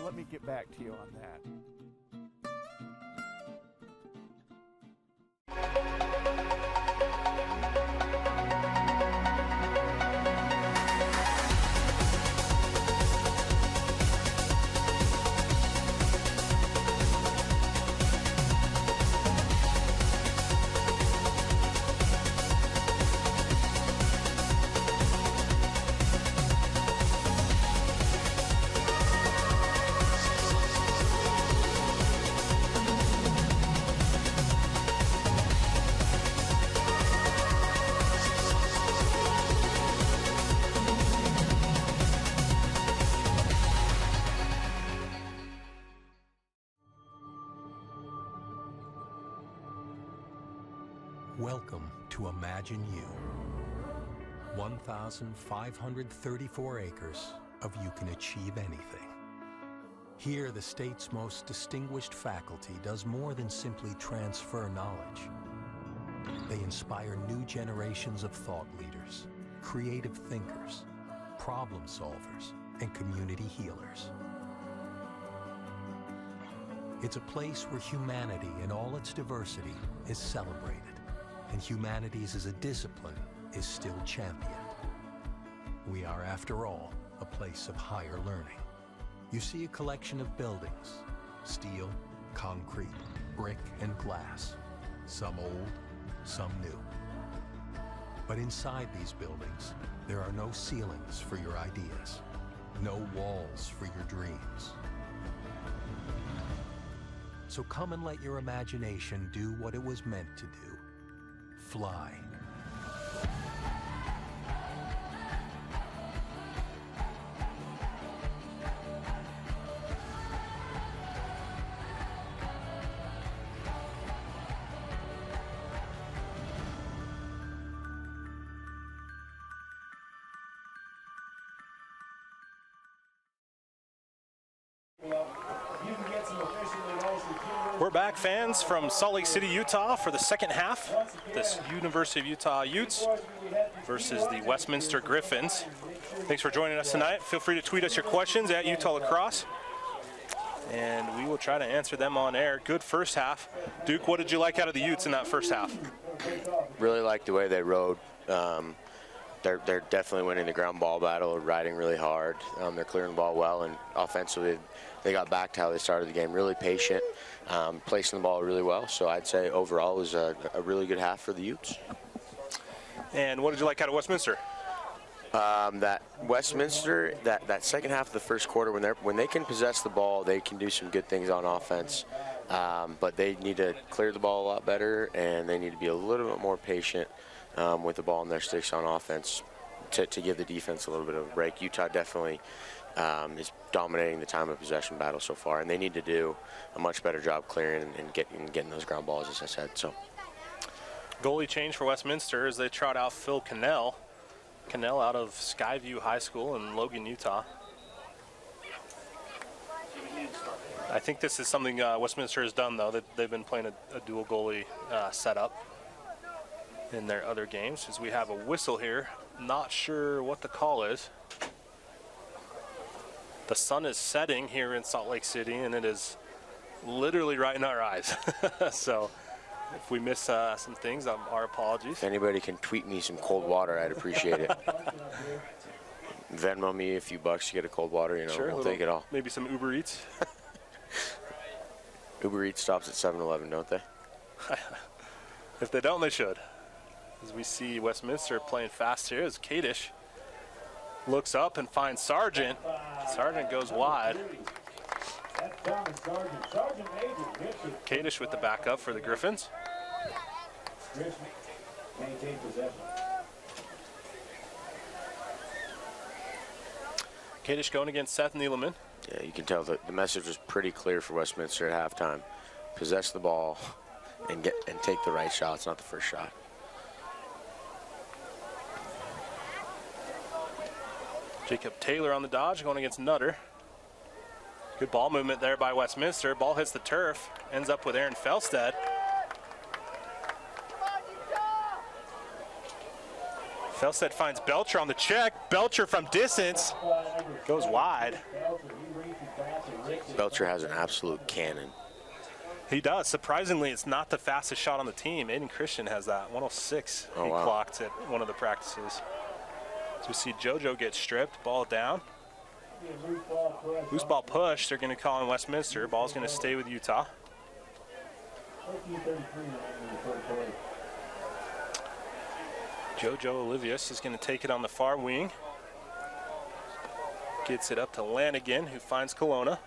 Let me get back to you on that. Welcome to Imagine You. 1,534 acres of you can achieve anything. Here, the state's most distinguished faculty does more than simply transfer knowledge. They inspire new generations of thought leaders, creative thinkers, problem solvers, and community healers. It's a place where humanity in all its diversity is celebrated, and humanities as a discipline is still championed. We are, after all, a place of higher learning. You see a collection of buildings, steel, concrete, brick, and glass, some old, some new. But inside these buildings, there are no ceilings for your ideas, no walls for your dreams. So come and let your imagination do what it was meant to do. Fly. We're back, fans, from Salt Lake City, Utah, for the second half. This University of Utah Utes versus the Westminster Griffins. Thanks for joining us tonight. Feel free to tweet us your questions at Utah Lacrosse, and we will try to answer them on air. Good first half. Duke, what did you like out of the Utes in that first half? Really liked the way they rode. They're definitely winning the ground ball battle, riding really hard. They're clearing the ball well, and offensively, they got back to how they started the game, really patient, placing the ball really well. So I'd say overall it was a really good half for the Utes. And what did you like out of Westminster? That Westminster, that second half of the first quarter, when they can possess the ball, they can do some good things on offense. But they need to clear the ball a lot better, and they need to be a little bit more patient with the ball in their sticks on offense to give the defense a little bit of a break. Utah definitely is dominating the time of possession battle so far, and they need to do a much better job clearing and getting those ground balls, as I said. So, goalie change for Westminster as they trot out Phil Cannell. Cannell out of Skyview High School in Logan, Utah. I think this is something Westminster has done, though. They've been playing a dual goalie setup in their other games. As we have a whistle here, not sure what the call is. The sun is setting here in Salt Lake City, and it is literally right in our eyes. So if we miss some things, our apologies. If anybody can tweet me some cold water, I'd appreciate it. Venmo me a few bucks to get a cold water, Sure, we'll take it all. Maybe some Uber Eats. Uber Eats stops at 7-Eleven, don't they? If they don't, they should. As we see Westminster playing fast here as Kadish looks up and finds Sargent. Sargent goes wide. Kadish with the backup for the Griffins. Kadish going against Seth Neeleman. Yeah, you can tell that the message was pretty clear for Westminster at halftime. Possess the ball and take the right shots, not the first shot. Jacob Taylor on the dodge, going against Nutter. Good ball movement there by Westminster. Ball hits the turf, ends up with Aaron Felstead. Felstead finds Belcher on the check. Belcher from distance goes wide. Belcher has an absolute cannon. He does. Surprisingly, it's not the fastest shot on the team. Aiden Christian has that 106. Oh, he wow. clocked at one of the practices. So we see JoJo get stripped, ball down. Loose ball push, they're going to call in Westminster. Ball's going to stay with Utah. JoJo Olivius is going to take it on the far wing. Gets it up to Lanigan, who finds Kelowna.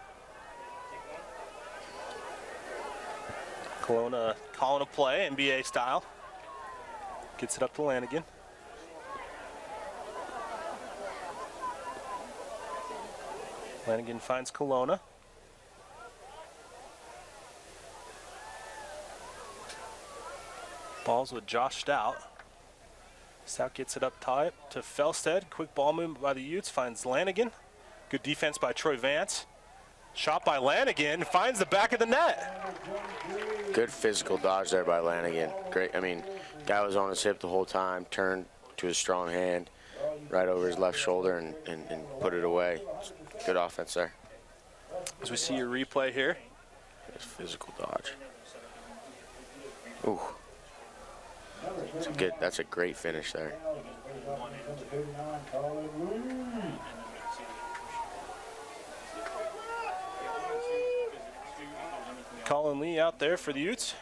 Kelowna calling a play, NBA style. Gets it up to Lanigan. Lanigan finds Kelowna. Balls with Josh Stout. Stout gets it up top to Felstead. Quick ball movement by the Utes, finds Lanigan. Good defense by Troy Vance. Shot by Lanigan, finds the back of the net. Good physical dodge there by Lanigan. Great, I mean, guy was on his hip the whole time, turned to his strong hand, right over his left shoulder and put it away. Good offense there. As we see your replay here. Nice physical dodge. Ooh. That's a great finish there. Colin Lee out there for the Utes.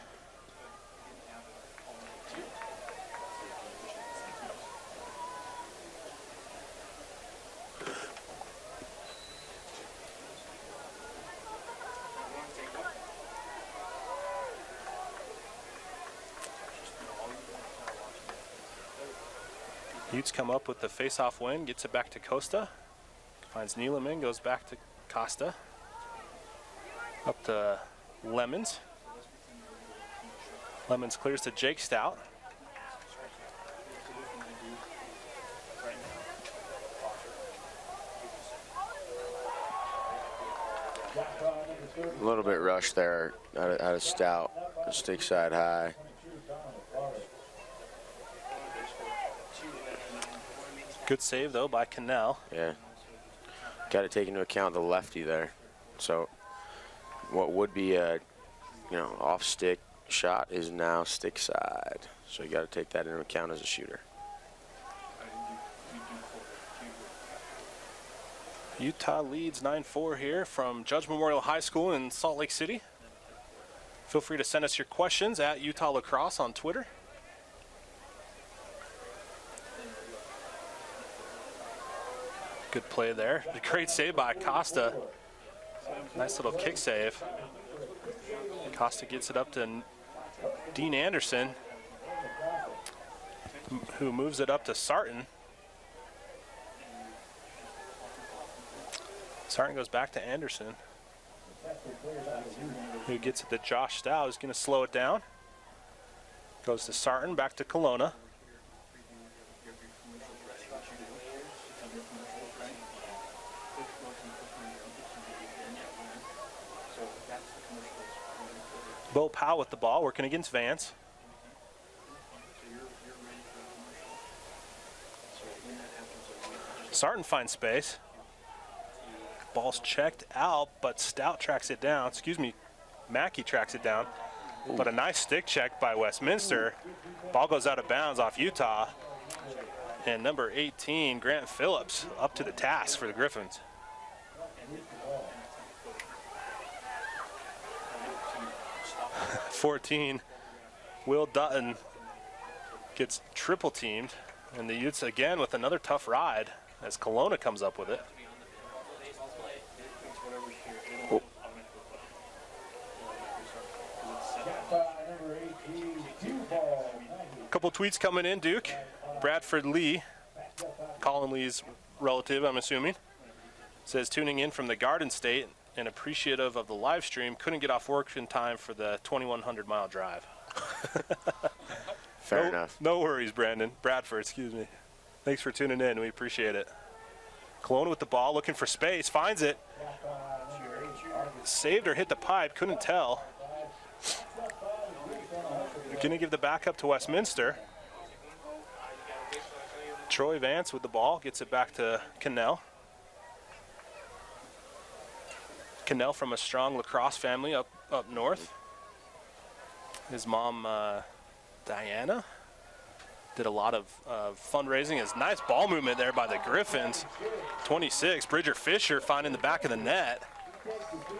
Utes come up with the face-off win, gets it back to Costa. Finds Neeleman, goes back to Costa. Up to Lemons. Lemons clears to Jake Stout. A little bit rushed there out of Stout, stick side high. Good save though by Cannell. Yeah, got to take into account the lefty there. So what would be a off stick shot is now stick side. So you got to take that into account as a shooter. Utah leads 9-4 here from Judge Memorial High School in Salt Lake City. Feel free to send us your questions at Utah Lacrosse on Twitter. Good play there. Great save by Costa. Nice little kick save. Costa gets it up to Dean Anderson, who moves it up to Sarton. Sarton goes back to Anderson, who gets it to Josh Stout, who's going to slow it down. Goes to Sarton, back to Kelowna. Bo Powell with the ball, working against Vance. Sarton finds space. Ball's checked out, but Stout tracks it down. Excuse me, Mackey tracks it down. But a nice stick check by Westminster. Ball goes out of bounds off Utah. And number 18, Grant Phillips, up to the task for the Griffins. (14) Will Dutton gets triple teamed, and the Utes again with another tough ride as Kelowna comes up with it. Oh. Couple tweets coming in, Duke. Bradford Lee, Colin Lee's relative, I'm assuming, says tuning in from the Garden State and appreciative of the live stream. Couldn't get off work in time for the 2,100-mile drive. Fair enough. No worries, Brandon. Bradford, excuse me. Thanks for tuning in. We appreciate it. Kelowna with the ball, looking for space, finds it. Saved or hit the pipe, couldn't tell. Going to give the back up to Westminster. Troy Vance with the ball, gets it back to Cannell. Cannell from a strong lacrosse family up north. His mom, Diana, did a lot of fundraising. His nice ball movement there by the Griffins. 26, Bridger Fisher finding the back of the net.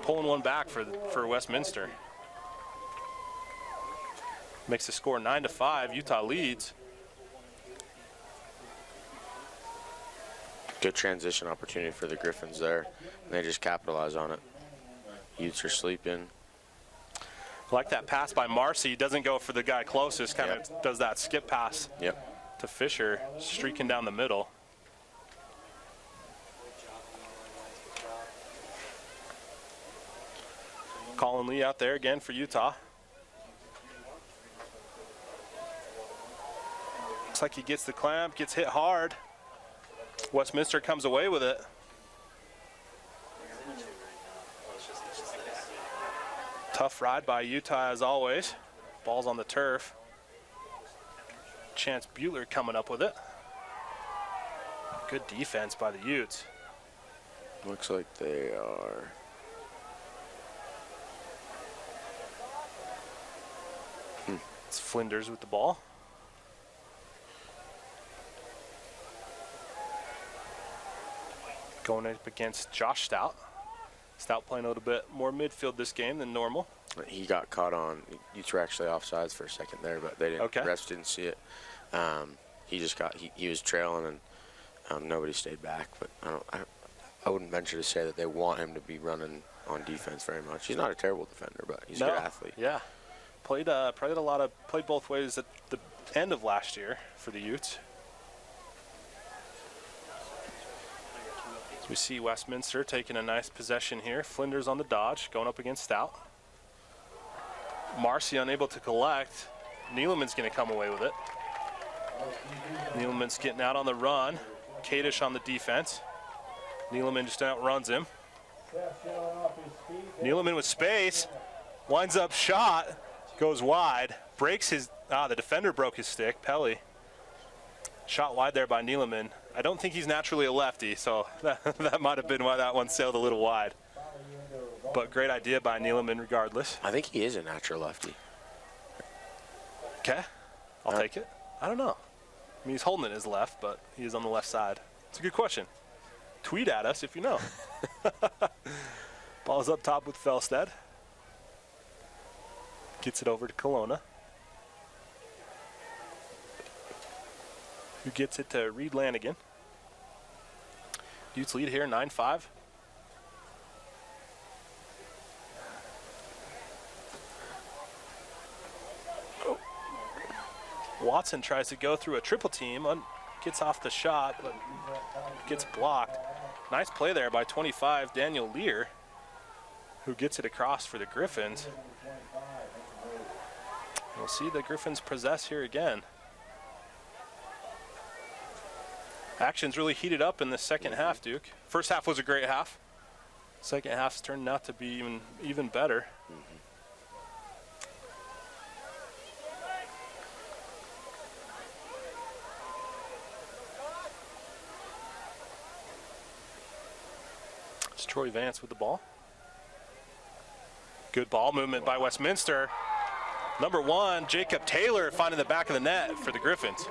Pulling one back for Westminster. Makes the score 9-5, Utah leads. Good transition opportunity for the Griffins there. And they just capitalize on it. Utes are sleeping. I like that pass by Marcy. Doesn't go for the guy closest, kind of does that skip pass to Fisher, streaking down the middle. Colin Lee out there again for Utah. Looks like he gets the clamp, gets hit hard. Westminster comes away with it. Tough ride by Utah as always. Ball's on the turf. Chance Bueller coming up with it. Good defense by the Utes. Looks like they are. It's Flinders with the ball. Going up against Josh Stout. Stout playing a little bit more midfield this game than normal. He got caught on. Utes were actually offsides for a second there, but they didn't. Okay. Refs didn't see it. He just got. He was trailing, and nobody stayed back. But I wouldn't venture to say that they want him to be running on defense very much. He's not a terrible defender, but he's a good athlete. Yeah, played both ways at the end of last year for the Utes. So we see Westminster taking a nice possession here. Flinders on the dodge, going up against Stout. Marcy unable to collect. Neeleman's going to come away with it. Neeleman's getting out on the run. Kadish on the defense. Neeleman just outruns him. Neeleman with space. Winds up shot. Goes wide. Breaks his... the defender broke his stick. Pelly. Shot wide there by Neeleman. I don't think he's naturally a lefty, so that might have been why that one sailed a little wide. But great idea by Neeleman regardless. I think he is a natural lefty. Okay. I'll take it. I don't know. I mean, he's holding it his left, but he is on the left side. It's a good question. Tweet at us if you know. Ball's up top with Felstead. Gets it over to Kelowna. Who gets it to Reed Lanigan. Utes lead here, 9-5. Oh. Watson tries to go through a triple team, gets off the shot, but gets blocked. Nice play there by 25, Daniel Lear, who gets it across for the Griffins. We'll see the Griffins possess here again. Action's really heated up in the second half, Duke. First half was a great half. Second half's turned out to be even better. It's Troy Vance with the ball. Good ball movement by Westminster. Number 1, Jacob Taylor finding the back of the net for the Griffins.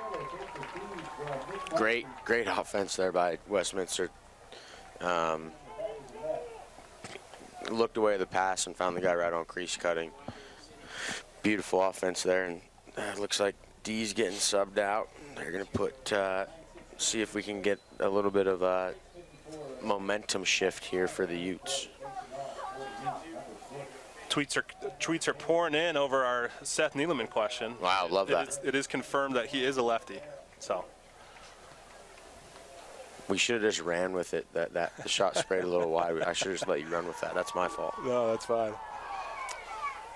Great offense there by Westminster. Looked away at the pass and found the guy right on crease cutting. Beautiful offense there, and looks like D's getting subbed out. They're going to put, see if we can get a little bit of a momentum shift here for the Utes. Tweets are pouring in over our Seth Neeleman question. Wow, love that. It is confirmed that he is a lefty. So we should have just ran with it. The shot sprayed a little wide. I should have just let you run with that. That's my fault. No, that's fine.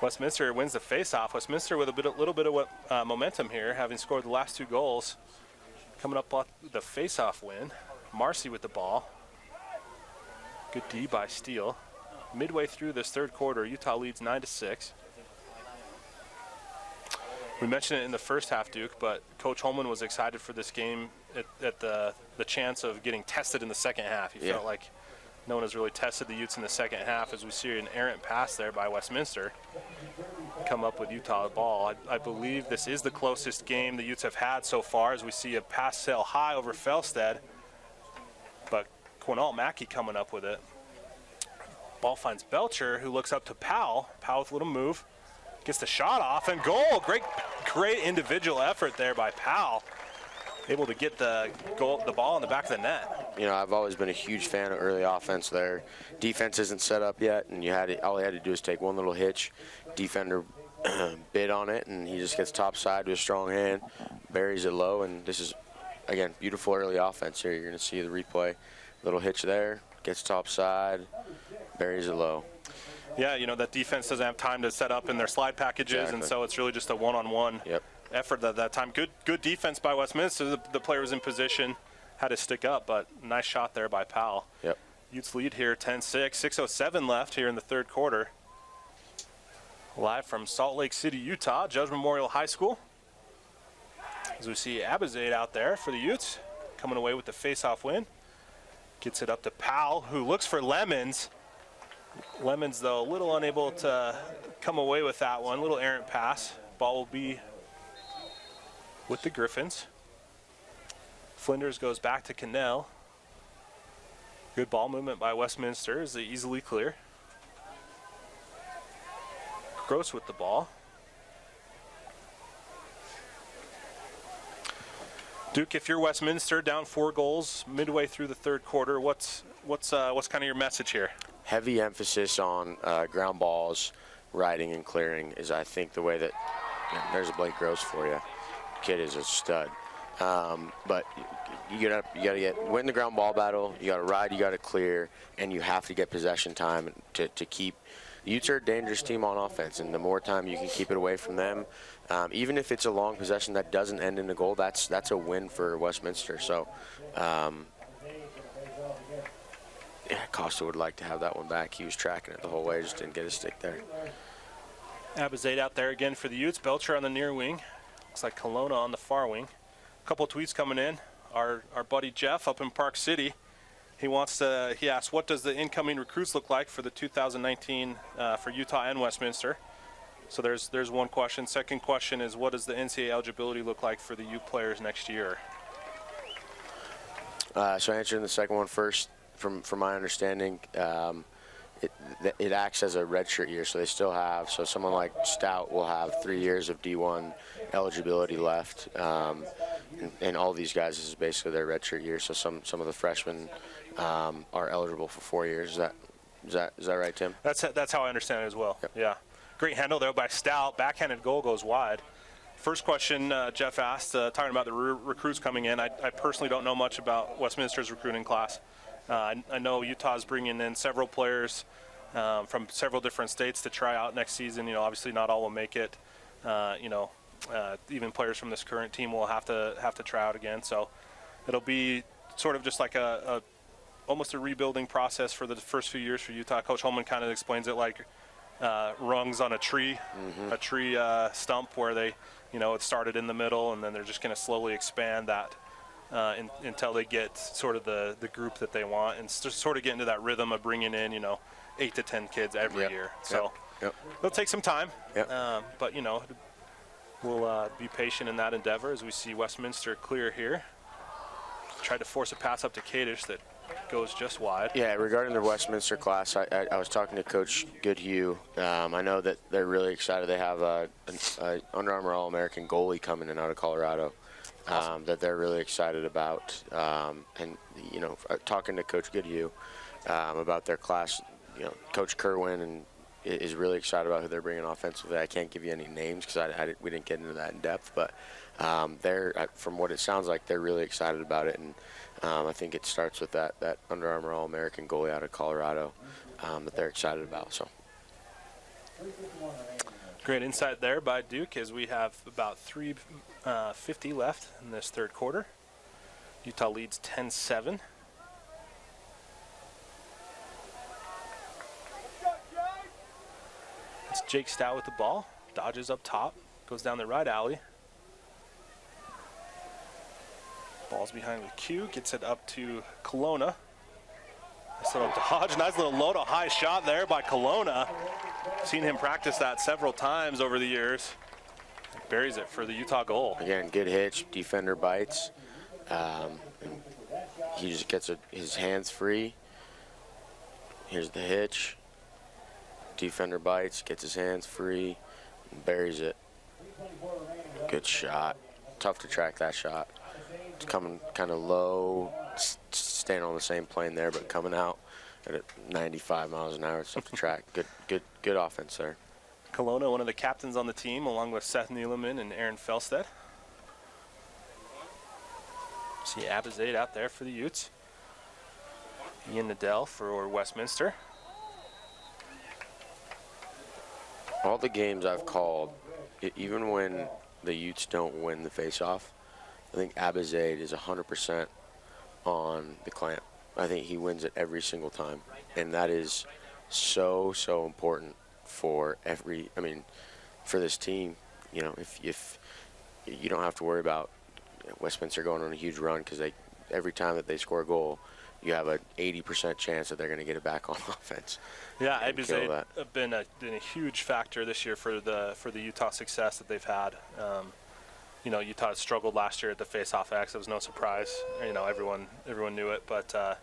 Westminster wins the face-off. Westminster with a little bit of momentum here, having scored the last 2 goals. Coming up off the face-off win. Marcy with the ball. Good D by Steele. Midway through this third quarter, Utah leads 9-6. We mentioned it in the first half, Duke, but Coach Holman was excited for this game at the chance of getting tested in the second half. He felt like no one has really tested the Utes in the second half, as we see an errant pass there by Westminster come up with Utah ball. I believe this is the closest game the Utes have had so far, as we see a pass sail high over Felstead, but Quinault Mackey coming up with it. Ball finds Belcher, who looks up to Powell. Powell with a little move. Gets the shot off and goal. Great individual effort there by Powell. Able to get the ball in the back of the net. You know, I've always been a huge fan of early offense there. Defense isn't set up yet, and all you had to do is take one little hitch. Defender bid on it, and he just gets topside with a strong hand, buries it low, and this is, again, beautiful early offense here. You're going to see the replay. Little hitch there, gets topside, buries it low. Yeah, you know, that defense doesn't have time to set up in their slide packages, and so it's really just a one-on-one effort at that time. Good defense by Westminster. The player was in position, had to stick up, but nice shot there by Powell. Yep. Utes lead here 10-6, 6:07 left here in the third quarter. Live from Salt Lake City, Utah, Judge Memorial High School. As we see Abizade out there for the Utes, coming away with the face-off win. Gets it up to Powell, who looks for Lemons. Lemons, though, a little unable to come away with that one. Little errant pass. Ball will be with the Griffins. Flinders goes back to Cannell. Good ball movement by Westminster as they easily clear. Gross with the ball. Duke, if you're Westminster, down 4 goals midway through the third quarter, what's kind of your message here? Heavy emphasis on ground balls, riding and clearing is, I think, the way that there's a Blake Gross for you. Kid is a stud. But you gotta win the ground ball battle. You gotta ride. You gotta clear, and you have to get possession time to keep. The Utes are a dangerous team on offense, and the more time you can keep it away from them, even if it's a long possession that doesn't end in a goal, that's a win for Westminster. So. Yeah, Costa would like to have that one back. He was tracking it the whole way, just didn't get his stick there. Abizade out there again for the Utes. Belcher on the near wing. Looks like Kelowna on the far wing. A couple tweets coming in. Our buddy Jeff up in Park City, he asks, what does the incoming recruits look like for the 2019 for Utah and Westminster? So there's one question. Second question is, what does the NCAA eligibility look like for the Ute players next year? So answering the second one first. From my understanding, it acts as a redshirt year, so they still have. So someone like Stout will have 3 years of D1 eligibility left, and all these guys, this is basically their redshirt year. So some of the freshmen are eligible for 4 years. Is that right, Tim? That's how I understand it as well. Yep. Yeah, great handle there by Stout. Backhanded goal goes wide. First question Jeff asked, talking about the recruits coming in. I personally don't know much about Westminster's recruiting class. I know Utah's bringing in several players from several different states to try out next season. You know, obviously not all will make it. Even players from this current team will have to try out again. So it'll be sort of just like almost a rebuilding process for the first few years for Utah. Coach Holman kind of explains it like rungs on a tree, a tree stump where they, it started in the middle, and then they're just going to slowly expand that. Until they get sort of the group that they want, and just sort of get into that rhythm of bringing in 8 to 10 kids every year. So it'll take some time, but we'll be patient in that endeavor as we see Westminster clear here. Tried to force a pass up to Kadish that goes just wide. Yeah, regarding the Westminster class, I was talking to Coach Goodhue. I know that they're really excited. They have an Under Armour All-American goalie coming in out of Colorado. Awesome. That they're really excited about, and talking to Coach Goodhue about their class, Coach Kerwin is really excited about who they're bringing offensively. I can't give you any names because we didn't get into that in depth, but from what it sounds like, they're really excited about it, and I think it starts with that Under Armour All-American goalie out of Colorado that they're excited about. So. Great insight there by Duke as we have about 3:50 left in this third quarter. Utah leads 10-7. It's Jake Stout with the ball. Dodges up top. Goes down the right alley. Ball's behind with Q. Gets it up to Kelowna. Nice little dodge. Nice little low to high shot there by Kelowna. Seen him practice that several times over the years. Buries it for the Utah goal. Again, good hitch. Defender bites. He just gets his hands free. Here's the hitch. Defender bites, gets his hands free, and buries it. Good shot. Tough to track that shot. It's coming kind of low, staying on the same plane there, but coming out at 95 miles an hour. It's tough to track. Good offense there. Kelowna, one of the captains on the team, along with Seth Neeleman and Aaron Felstead. See Abizade out there for the Utes. Ian Nadell for Westminster. All the games I've called, even when the Utes don't win the face-off, I think Abizade is 100% on the clamp. I think he wins it every single time, and that is so important for for this team. You know, if you don't have to worry about Westminster going on a huge run, because every time that they score a goal, you have an 80% chance that they're going to get it back on offense. Yeah, Abizade have been a huge factor this year for the Utah success that they've had. You know, Utah struggled last year at the face-off X. It was no surprise. You know, everyone knew it, but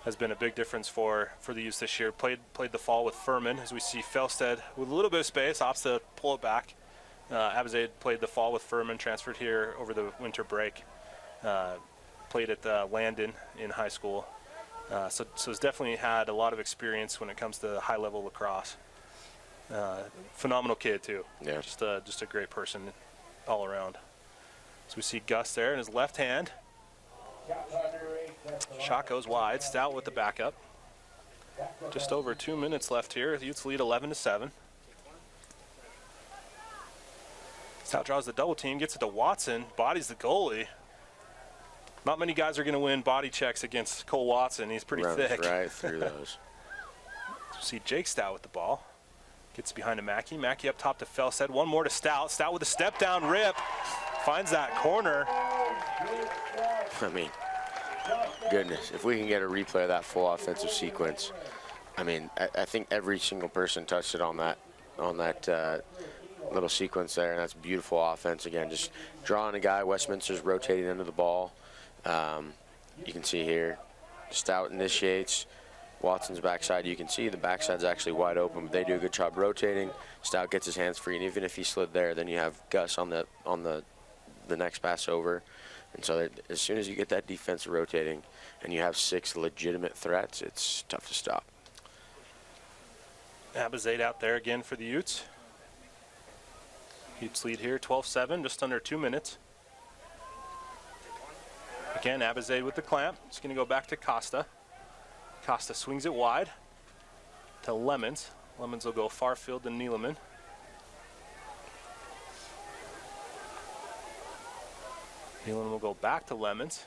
has been a big difference for the Utes this year. Played the fall with Furman, as we see Felsted with a little bit of space, opts to pull it back. Abizade played the fall with Furman, transferred here over the winter break. Played at Landon in high school. So has definitely had a lot of experience when it comes to high-level lacrosse. Phenomenal kid, too. Yeah. Just a great person all around. So we see Gus there in his left hand. Shot goes wide. Stout with the backup. Just over 2 minutes left here. The Utes lead 11-7. Stout draws the double team, gets it to Watson, bodies the goalie. Not many guys are going to win body checks against Cole Watson. He's pretty thick. Right through those. See Jake Stout with the ball. Gets behind to Mackey. Mackey up top to Felsted. One more to Stout. Stout with a step down rip. Finds that corner. I mean, goodness, if we can get a replay of that full offensive sequence, I mean, I think every single person touched it on that little sequence there, and that's beautiful offense. Again, just drawing a guy. Westminster's rotating into the ball. You can see here, Stout initiates. Watson's backside, you can see the backside's actually wide open, but they do a good job rotating. Stout gets his hands free, and even if he slid there, then you have Gus on the next pass over. And so as soon as you get that defense rotating and you have 6 legitimate threats, it's tough to stop. Abizade out there again for the Utes. Utes lead here 12-7, just under 2 minutes. Again, Abizade with the clamp. It's going to go back to Costa. Costa swings it wide to Lemons. Lemons will go far field to Neeleman. Neeleman will go back to Lemons.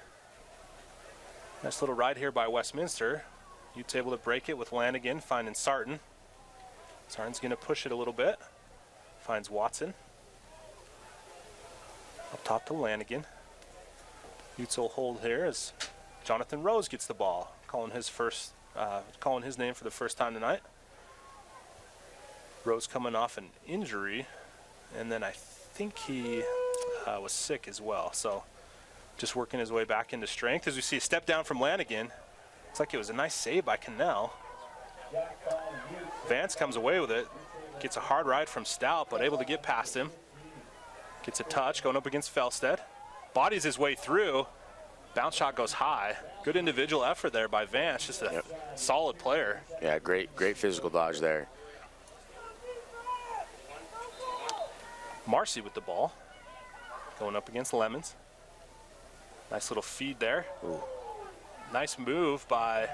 Nice little ride here by Westminster. Utes able to break it with Lanigan, finding Sarton. Sarton's going to push it a little bit. Finds Watson. Up top to Lanigan. Utes will hold here as Jonathan Rose gets the ball, calling his name for the first time tonight. Rose coming off an injury, and then I think he was sick as well. So just working his way back into strength. As we see a step down from Lanigan. Looks like it was a nice save by Cannell. Vance comes away with it. Gets a hard ride from Stout, but able to get past him. Gets a touch going up against Felsted. Bodies his way through. Bounce shot goes high. Good individual effort there by Vance. Just a solid player. Yeah, great physical dodge there. Marcy with the ball. Going up against Lemons. Nice little feed there. Ooh. Nice move by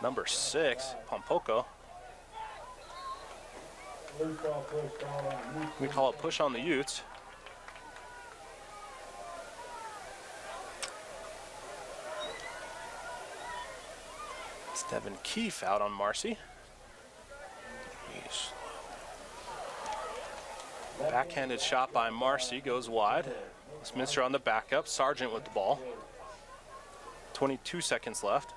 number 6, Pompoko. We call it push on the Utes. Devin Keefe out on Marcy. Backhanded shot by Marcy goes wide. Westminster on the backup. Sargent with the ball. 22 seconds left.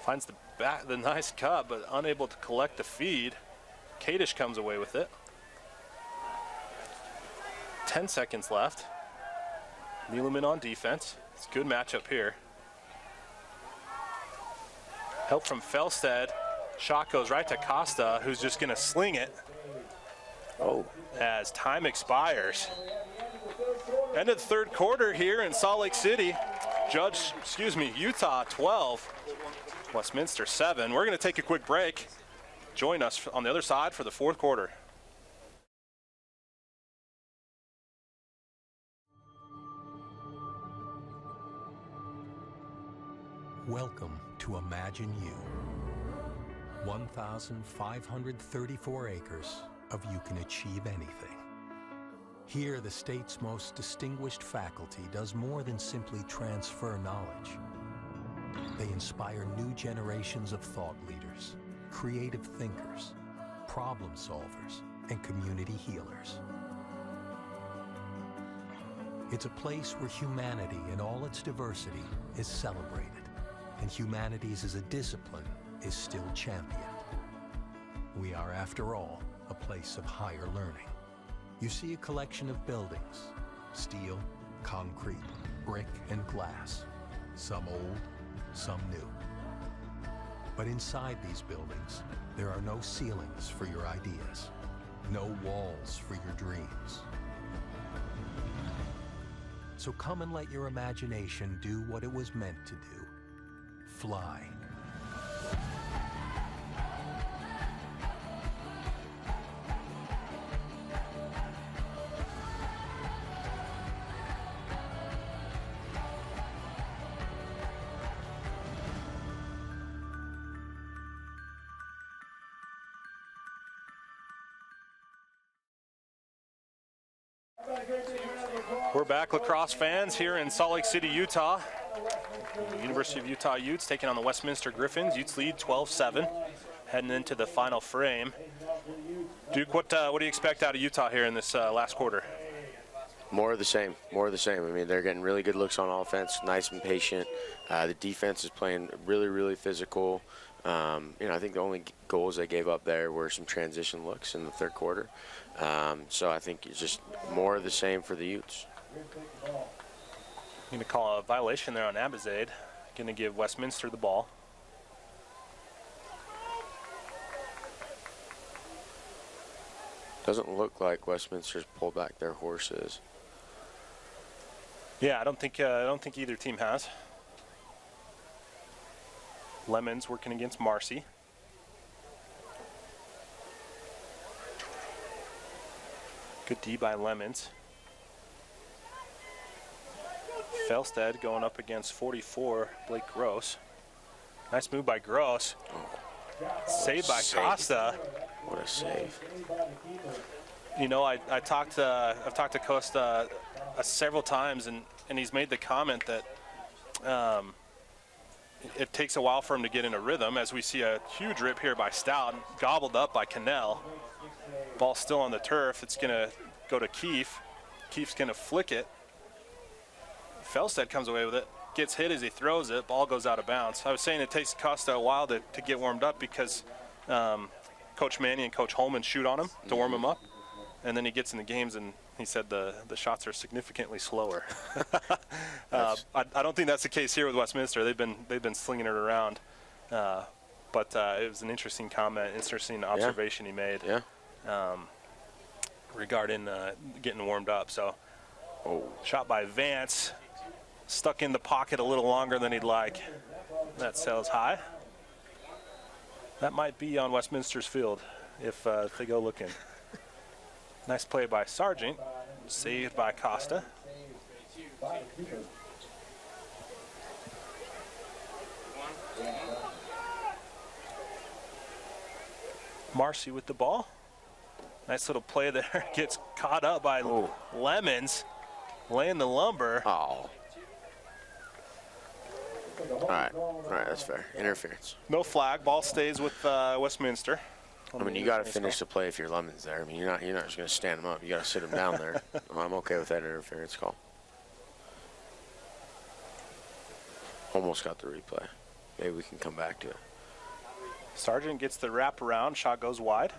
Finds the nice cut, but unable to collect the feed. Kadish comes away with it. 10 seconds left. Neeleman on defense. It's a good matchup here. Help from Felsted. Shot goes right to Costa, who's just going to sling it. Oh. As time expires. End of the third quarter here in Salt Lake City. Utah 12, Westminster 7. We're going to take a quick break. Join us on the other side for the fourth quarter. Welcome to Imagine You, 1,534 acres of you can achieve anything. Here, the state's most distinguished faculty does more than simply transfer knowledge. They inspire new generations of thought leaders, creative thinkers, problem solvers, and community healers. It's a place where humanity in all its diversity is celebrated, and humanities as a discipline is still championed. We are, after all, a place of higher learning. You see a collection of buildings, steel, concrete, brick, and glass, some old, some new. But inside these buildings, there are no ceilings for your ideas, no walls for your dreams. So come and let your imagination do what it was meant to do. Fly. We're back, lacrosse fans, here in Salt Lake City, Utah. The University of Utah Utes taking on the Westminster Griffins. Utes lead 12-7, heading into the final frame. Duke, what do you expect out of Utah here in this last quarter? More of the same, more of the same. I mean, they're getting really good looks on offense, nice and patient. The defense is playing really, really physical. I think the only goals they gave up there were some transition looks in the third quarter. So I think it's just more of the same for the Utes. Going to call a violation there on Abizade. Going to give Westminster the ball. Doesn't look like Westminster's pulled back their horses. Yeah, I don't think either team has. Lemons working against Marcy. Good D by Lemons. Felstead going up against 44, Blake Gross. Nice move by Gross. Saved by Costa. What a save. You know, I've talked to Costa several times, and he's made the comment that it takes a while for him to get in a rhythm, as we see a huge rip here by Stout, gobbled up by Cannell. Ball still on the turf. It's going to go to Keefe. Keefe's going to flick it. Felstead comes away with it, gets hit as he throws it, ball goes out of bounds. I was saying it takes Costa a while to get warmed up because Coach Manny and Coach Holman shoot on him to warm him up, and then he gets in the games and he said the shots are significantly slower. I don't think that's the case here with Westminster. They've been slinging it around, but it was an interesting comment, interesting observation he made regarding getting warmed up. So, shot by Vance. Stuck in the pocket a little longer than he'd like. That sails high. That might be on Westminster's field if they go looking. Nice play by Sargent. Saved by Costa. Marcy with the ball. Nice little play there. Gets caught up by Lemons. Laying the lumber. Oh. All right, that's fair. Interference. No flag. Ball stays with Westminster. I mean, you got to finish the play if you're Lemons there. I mean, you're not just going to stand them up. You got to sit them down there. I'm okay with that interference call. Almost got the replay. Maybe we can come back to it. Sargent gets the wraparound. Shot goes wide.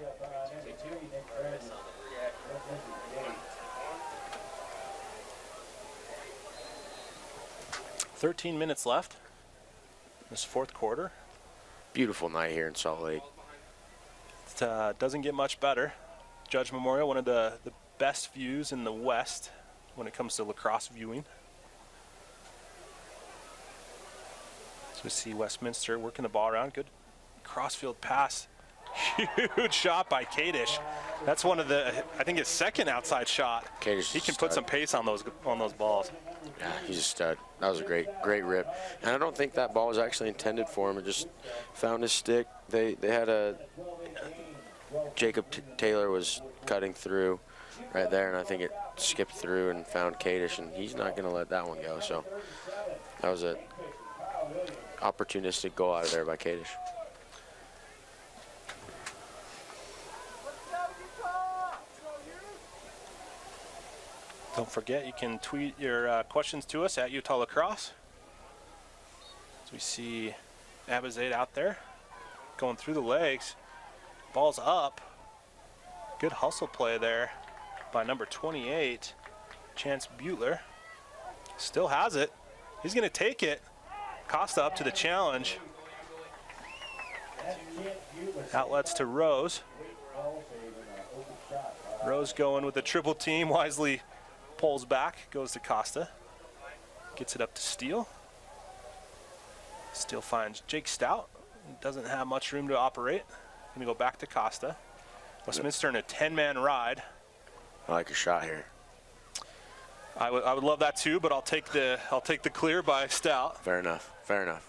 13 minutes left. This fourth quarter. Beautiful night here in Salt Lake. It doesn't get much better. Judge Memorial, one of the best views in the West when it comes to lacrosse viewing. So we see Westminster working the ball around. Good crossfield pass Huge shot by Kadish. That's one of the, I think his second outside shot. Kadish He can put some pace on those balls. Yeah, he's a stud. That was a great rip. And I don't think that ball was actually intended for him. It just found his stick. They had a Jacob Taylor was cutting through right there, and I think it skipped through and found Kadish, and he's not going to let that one go. So that was a opportunistic goal out of there by Kadish. Don't forget, you can tweet your questions to us at Utah Lacrosse. As we see Abizade out there going through the legs. Ball's up. Good hustle play there by number 28, Chance Butler. Still has it. He's going to take it. Costa up to the challenge. Outlets to Rose. Rose going with the triple team. Wisely pulls back, goes to Costa. Gets it up to Steele. Steele finds Jake Stout. Doesn't have much room to operate. Going to go back to Costa. Westminster in a 10-man ride. I like a shot here. I would love that too, but I'll take the clear by Stout. Fair enough. Fair enough.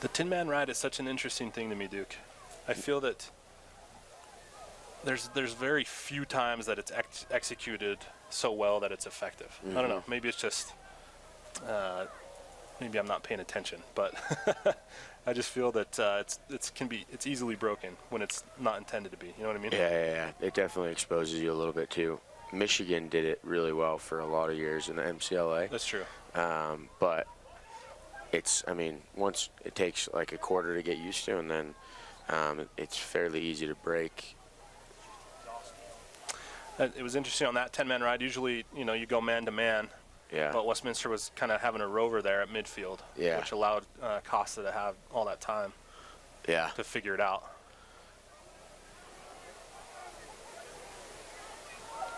The 10-man ride is such an interesting thing to me, Duke. I feel that there's very few times that it's executed so well that it's effective. I don't know. Maybe it's just maybe I'm not paying attention, but I just feel that it's easily broken when it's not intended to be. You know what I mean? Yeah. It definitely exposes you a little bit too. Michigan did it really well for a lot of years in the MCLA. That's true. But once it takes like a quarter to get used to, and then it's fairly easy to break. It was interesting on that 10-man ride. Usually, you go man-to-man. Yeah. But Westminster was kind of having a rover there at midfield, which allowed Costa to have all that time to figure it out.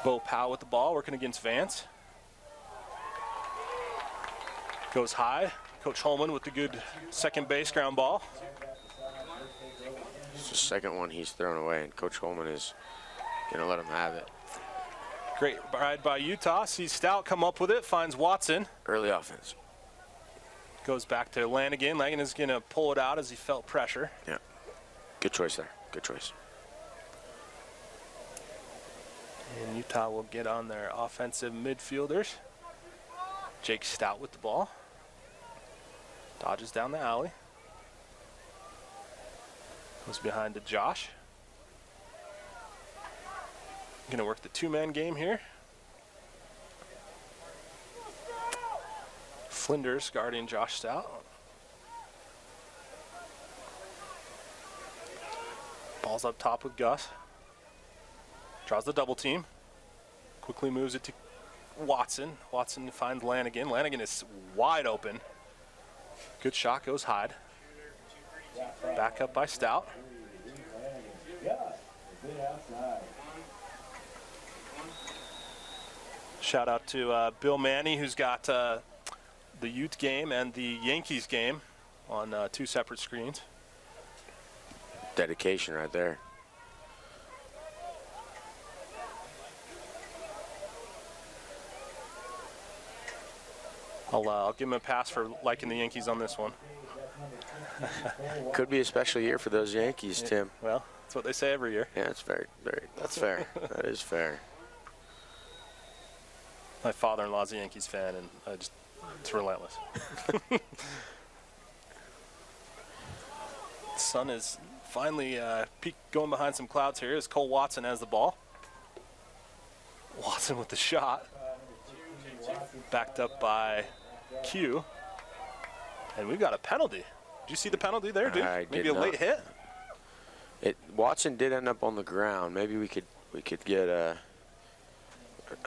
Bo Powell with the ball, working against Vance. Goes high. Coach Holman with the good second base ground ball. It's the second one he's thrown away, and Coach Holman is going to let him have it. Great ride by Utah. Sees Stout come up with it, finds Watson. Early offense. Goes back to Lanigan. Lanigan is going to pull it out as he felt pressure. Yeah. Good choice there. Good choice. And Utah will get on their offensive midfielders. Jake Stout with the ball. Dodges down the alley. Goes behind to Josh. Going to work the two-man game here. Flinders guarding Josh Stout. Ball's up top with Gus. Draws the double team. Quickly moves it to Watson. Watson finds Lanigan. Lanigan is wide open. Good shot, goes high. Back up by Stout. Shout out to Bill Manny, who's got the Utes game and the Yankees game on two separate screens. Dedication right there. I'll give him a pass for liking the Yankees on this one. Could be a special year for those Yankees, Tim. Well, that's what they say every year. Yeah, that's that's fair. That is fair. My father-in-law's a Yankees fan, and it's relentless. Sun is finally going behind some clouds here as Cole Watson has the ball. Watson with the shot. Backed up by Q. And we've got a penalty. Did you see the penalty there, dude? Maybe a late hit? Watson did end up on the ground. Maybe we could get a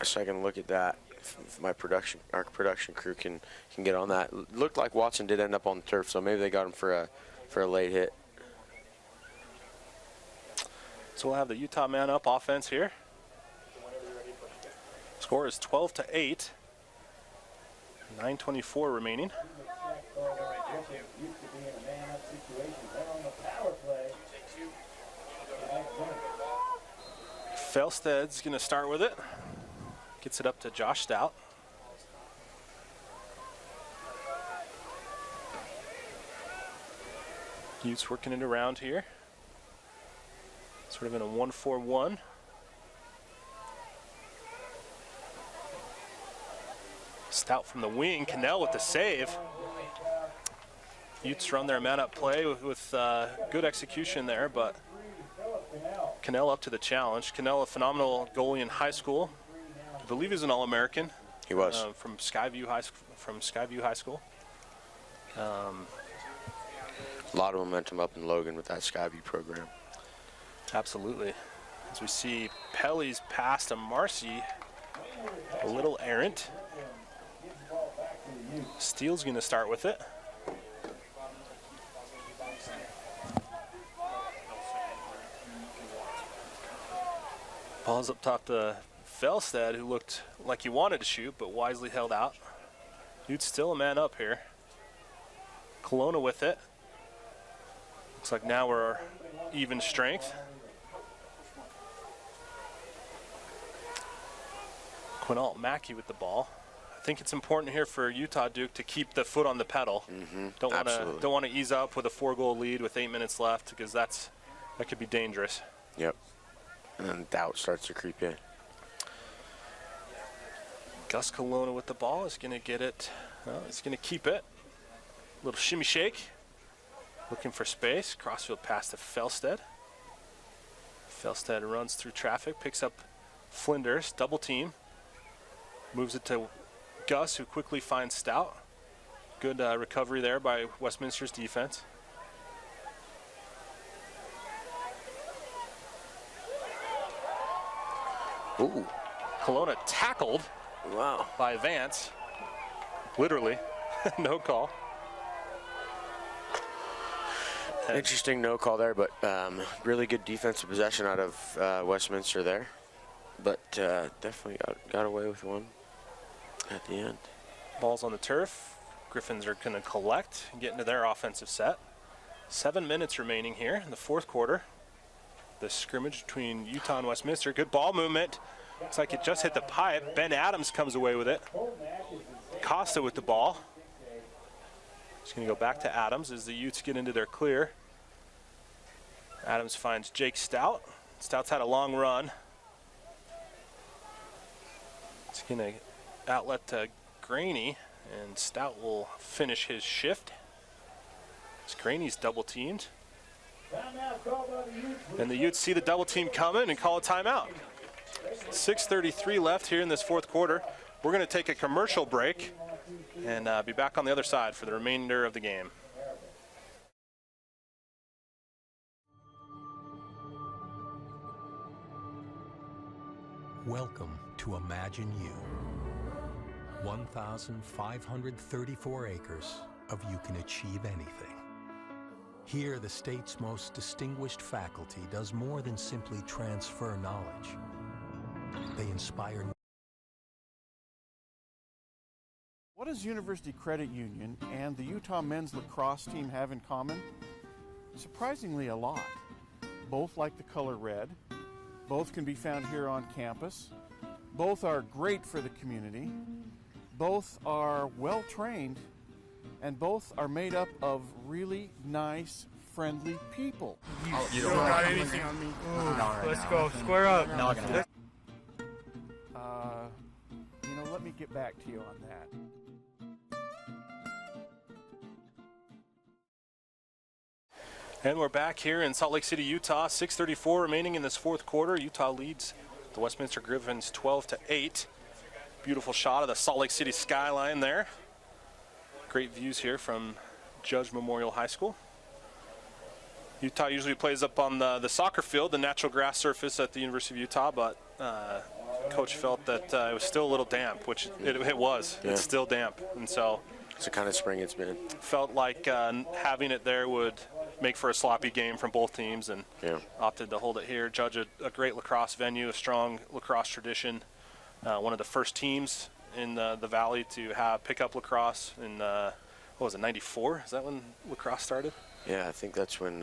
second look at that. If our production crew can get on that. It looked like Watson did end up on the turf, so maybe they got him for a late hit. So we'll have the Utah man up offense here. Score is 12-8. 9:24 remaining. Felsted's going to start with it. Gets it up to Josh Stout. Utes working it around here. Sort of in a 1-4-1. Stout from the wing. Cannell with the save. Utes run their man-up play with good execution there, but Cannell up to the challenge. Cannell, a phenomenal goalie in high school. I believe he's an All-American. He was. From Skyview High School. A lot of momentum up in Logan with that Skyview program. Absolutely. As we see Pelly's pass to Marcy, a little errant. Steele's going to start with it. Ball's up top to Felsted, who looked like he wanted to shoot, but wisely held out. Utes still a man up here. Kelowna with it. Looks like now we're even strength. Quinault Mackey with the ball. I think it's important here for Utah Duke to keep the foot on the pedal. Don't want to ease up with a 4-goal lead with 8 minutes left, because that could be dangerous. Yep. And then doubt starts to creep in. Gus Kelowna with the ball is going to get it. He's going to keep it. Little shimmy shake. Looking for space. Crossfield pass to Felsted. Felsted runs through traffic, picks up Flinders, double team. Moves it to Gus, who quickly finds Stout. Good recovery there by Westminster's defense. Ooh. Kelowna tackled. Wow. By Vance. Literally. No call. Interesting no call there, but really good defensive possession out of Westminster there. But definitely got away with one at the end. Ball's on the turf. Griffins are going to collect and get into their offensive set. 7 minutes remaining here in the fourth quarter. The scrimmage between Utah and Westminster. Good ball movement. Looks like it just hit the pipe. Ben Adams comes away with it. Costa with the ball. Just going to go back to Adams as the Utes get into their clear. Adams finds Jake Stout. Stout's had a long run. It's going to outlet to Graney, and Stout will finish his shift. As Graney's double teamed. And the Utes see the double team coming and call a timeout. 6:33 left here in this fourth quarter. We're going to take a commercial break and be back on the other side for the remainder of the game. Welcome to Imagine You. 1,534 acres of you can achieve anything. Here, the state's most distinguished faculty does more than simply transfer knowledge. They inspire. What does University Credit Union and the Utah men's lacrosse team have in common? Surprisingly, a lot. Both like the color red. Both can be found here on campus. Both are great for the community. Both are well trained. And both are made up of really nice, friendly people. You don't got anything on me. Let's go. Square up. Let me get back to you on that. And we're back here in Salt Lake City, Utah. 6:34 remaining in this fourth quarter. Utah leads the Westminster Griffins 12-8. Beautiful shot of the Salt Lake City skyline there. Great views here from Judge Memorial High School. Utah usually plays up on the soccer field, the natural grass surface at the University of Utah, but Coach felt that it was still a little damp, which it was. Yeah. It's still damp, and so it's the kind of spring it's been. Felt like having it there would make for a sloppy game from both teams, and opted to hold it here. Judge a great lacrosse venue, a strong lacrosse tradition. One of the first teams in the Valley to have pick up lacrosse in, what was it, 94? Is that when lacrosse started? Yeah, I think that's when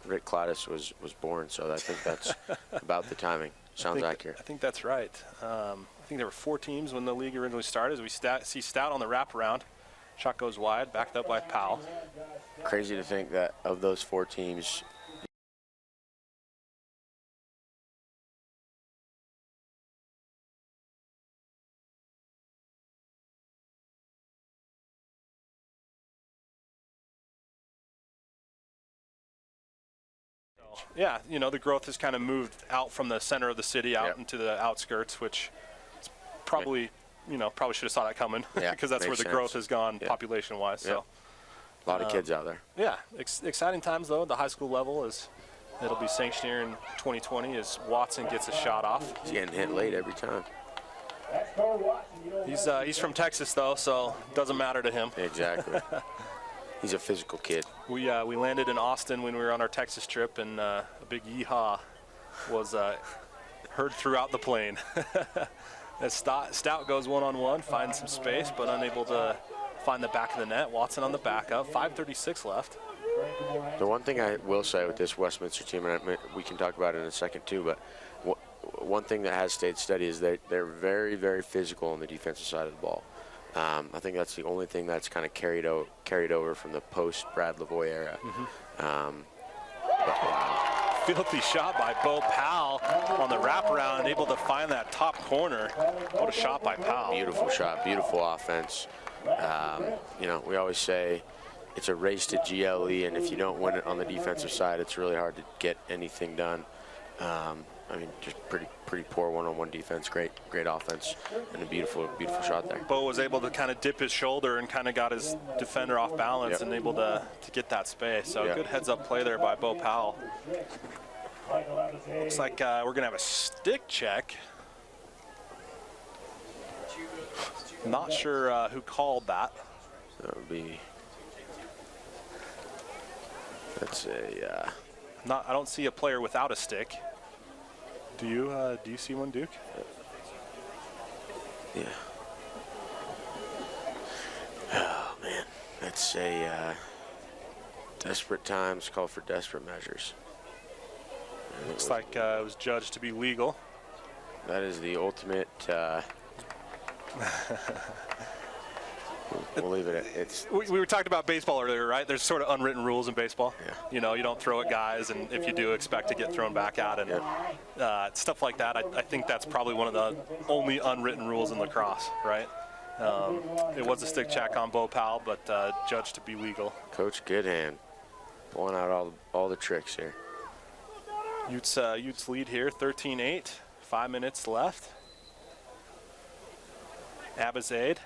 Rick Cladis was born, so I think that's about the timing. Sounds accurate. I think that's right. I think there were 4 teams when the league originally started. As we see Stout on the wraparound. Shot goes wide, backed up by Powell. Crazy to think that of those 4 teams, yeah, you know, the growth has kind of moved out from the center of the city out into the outskirts, which is probably, you know, probably should have saw that coming because that's where the growth has gone population-wise. So a lot of kids out there. Yeah, exciting times though. The high school level it'll be sanctioned here in 2020 as Watson gets a shot off. He's getting hit late every time. He's from Texas though, so doesn't matter to him. Exactly. He's a physical kid. We landed in Austin when we were on our Texas trip, and a big yeehaw was heard throughout the plane. As Stout goes one-on-one, finds some space, but unable to find the back of the net. Watson on the backup, 5:36 left. The one thing I will say with this Westminster team, and we can talk about it in a second too, but one thing that has stayed steady is they're very, very physical on the defensive side of the ball. I think that's the only thing that's kind of carried over from the post-Brad Lavoie era. Filthy shot by Bo Powell on the wraparound, able to find that top corner. What a shot by Powell. Beautiful shot, beautiful offense. You know, we always say it's a race to GLE, and if you don't win it on the defensive side, it's really hard to get anything done. I mean, just pretty poor one-on-one defense, great offense, and a beautiful shot there. Bo was able to kind of dip his shoulder and kind of got his defender off balance and able to get that space. So good heads-up play there by Bo Powell. Looks like we're going to have a stick check. Not sure who called that. That would be. That's a. I don't see a player without a stick. Do you see one, Duke? Yeah. Oh man, that's a desperate times call for desperate measures. Looks like it was judged to be legal. That is the ultimate. We'll leave it at We were talking about baseball earlier, right? There's sort of unwritten rules in baseball. Yeah. You know, you don't throw at guys, and if you do, expect to get thrown back at. And stuff like that, I think that's probably one of the only unwritten rules in lacrosse, right? It was a stick check on Bo Powell, but judged to be legal. Coach Goodhand pulling out all the tricks here. Utes lead here, 13-8, 5 minutes left. Abizade.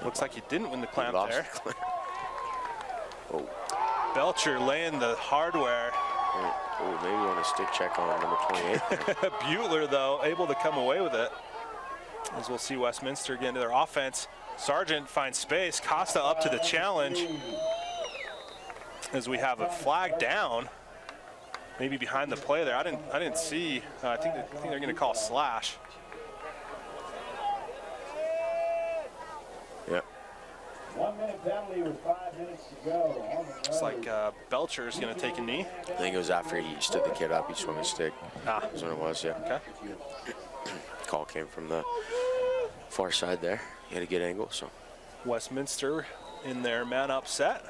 Looks like he didn't win the clamp there. Belcher laying the hardware. Oh, maybe on a stick check on number 28. Butler, though, able to come away with it. As we'll see Westminster get into their offense. Sargent finds space. Costa up to the challenge. As we have a flag down. Maybe behind the play there. I didn't see. I think they're going to call a slash. Yep. 1 minute penalty with 5 minutes to go. Looks like Belcher's going to take a knee. I think it was after he stood the kid up, he swung his stick. That's when it was, yeah. Okay. Call came from the far side there. He had a good angle, so. Westminster in their man-up set.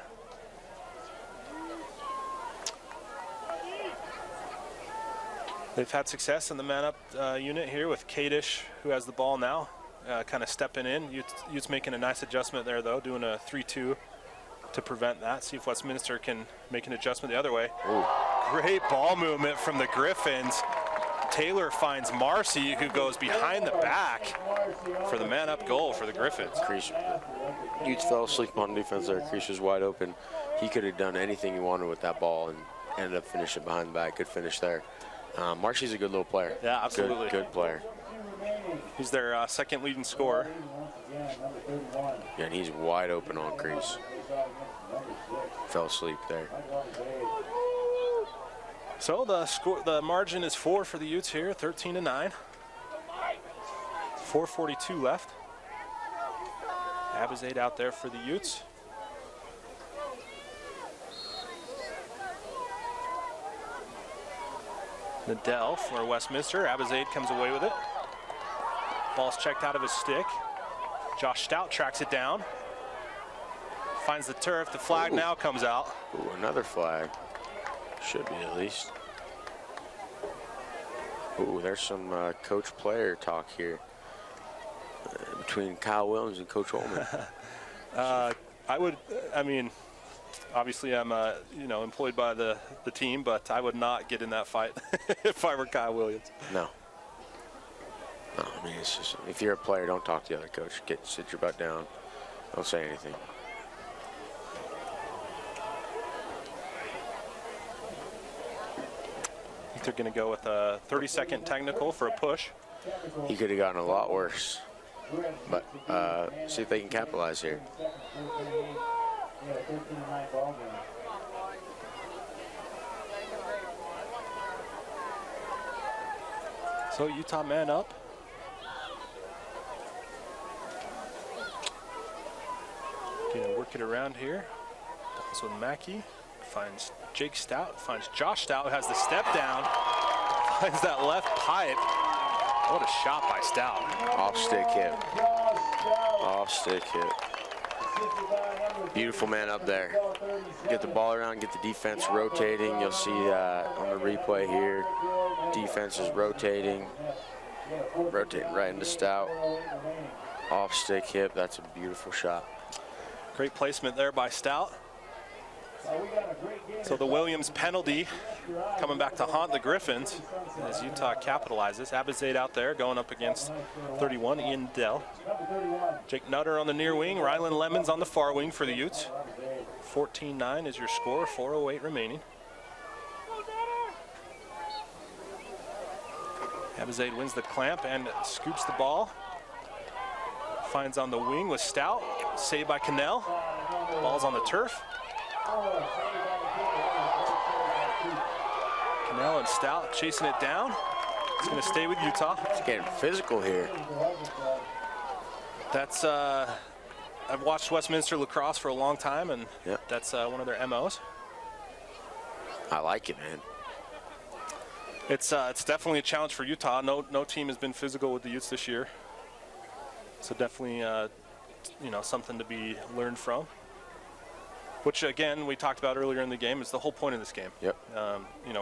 They've had success in the man-up unit here with Kadish, who has the ball now, kind of stepping in. Utes making a nice adjustment there, though, doing a 3-2 to prevent that. See if Westminster can make an adjustment the other way. Ooh. Great ball movement from the Griffins. Taylor finds Marcy, who goes behind the back for the man-up goal for the Griffins. Crease. Utes fell asleep on defense there. Crease was wide open. He could have done anything he wanted with that ball and ended up finishing behind the back. Good finish there. Marcy's a good little player. Yeah, absolutely. Good player. He's their second leading scorer. Yeah, and he's wide open on crease. Fell asleep there. So the margin is 4 for the Utes here, 13-9. 4:42 left. Abizade out there for the Utes. Nadell for Westminster. Abizade comes away with it. Ball's checked out of his stick. Josh Stout tracks it down. Finds the turf. The flag now comes out. Ooh, another flag. Should be at least. Ooh, there's some coach-player talk here between Kyle Williams and Coach Holman. I mean, obviously I'm, employed by the team, but I would not get in that fight if I were Kyle Williams. No. No, I mean, it's just, if you're a player, don't talk to the other coach. Sit your butt down. Don't say anything. I think they're going to go with a 30-second technical for a push. He could have gotten a lot worse. But see if they can capitalize here. So Utah man up. Gonna work it around here. That's with Mackey. Finds Jake Stout. Finds Josh Stout, who has the step down. Finds that left pipe. What a shot by Stout. Off stick hit. Off stick hit. Beautiful man up there. Get the ball around, get the defense rotating. You'll see on the replay here, defense is rotating. Rotating right into Stout. Off stick hip, that's a beautiful shot. Great placement there by Stout. So the Williams penalty coming back to haunt the Griffins as Utah capitalizes. Abizade out there going up against 31, Ian Dell. Jake Nutter on the near wing, Rylan Lemons on the far wing for the Utes. 14-9 is your score, 4:08 remaining. Abizade wins the clamp and scoops the ball. Finds on the wing with Stout, saved by Cannell. Ball's on the turf. Cannell and Stout chasing it down. It's going to stay with Utah. It's getting physical here. That's, I've watched Westminster lacrosse for a long time, and yep, that's one of their MOs. I like it, man. It's definitely a challenge for Utah. No team has been physical with the Utes this year. So definitely, something to be learned from. Which, again, we talked about earlier in the game, is the whole point of this game. Yep.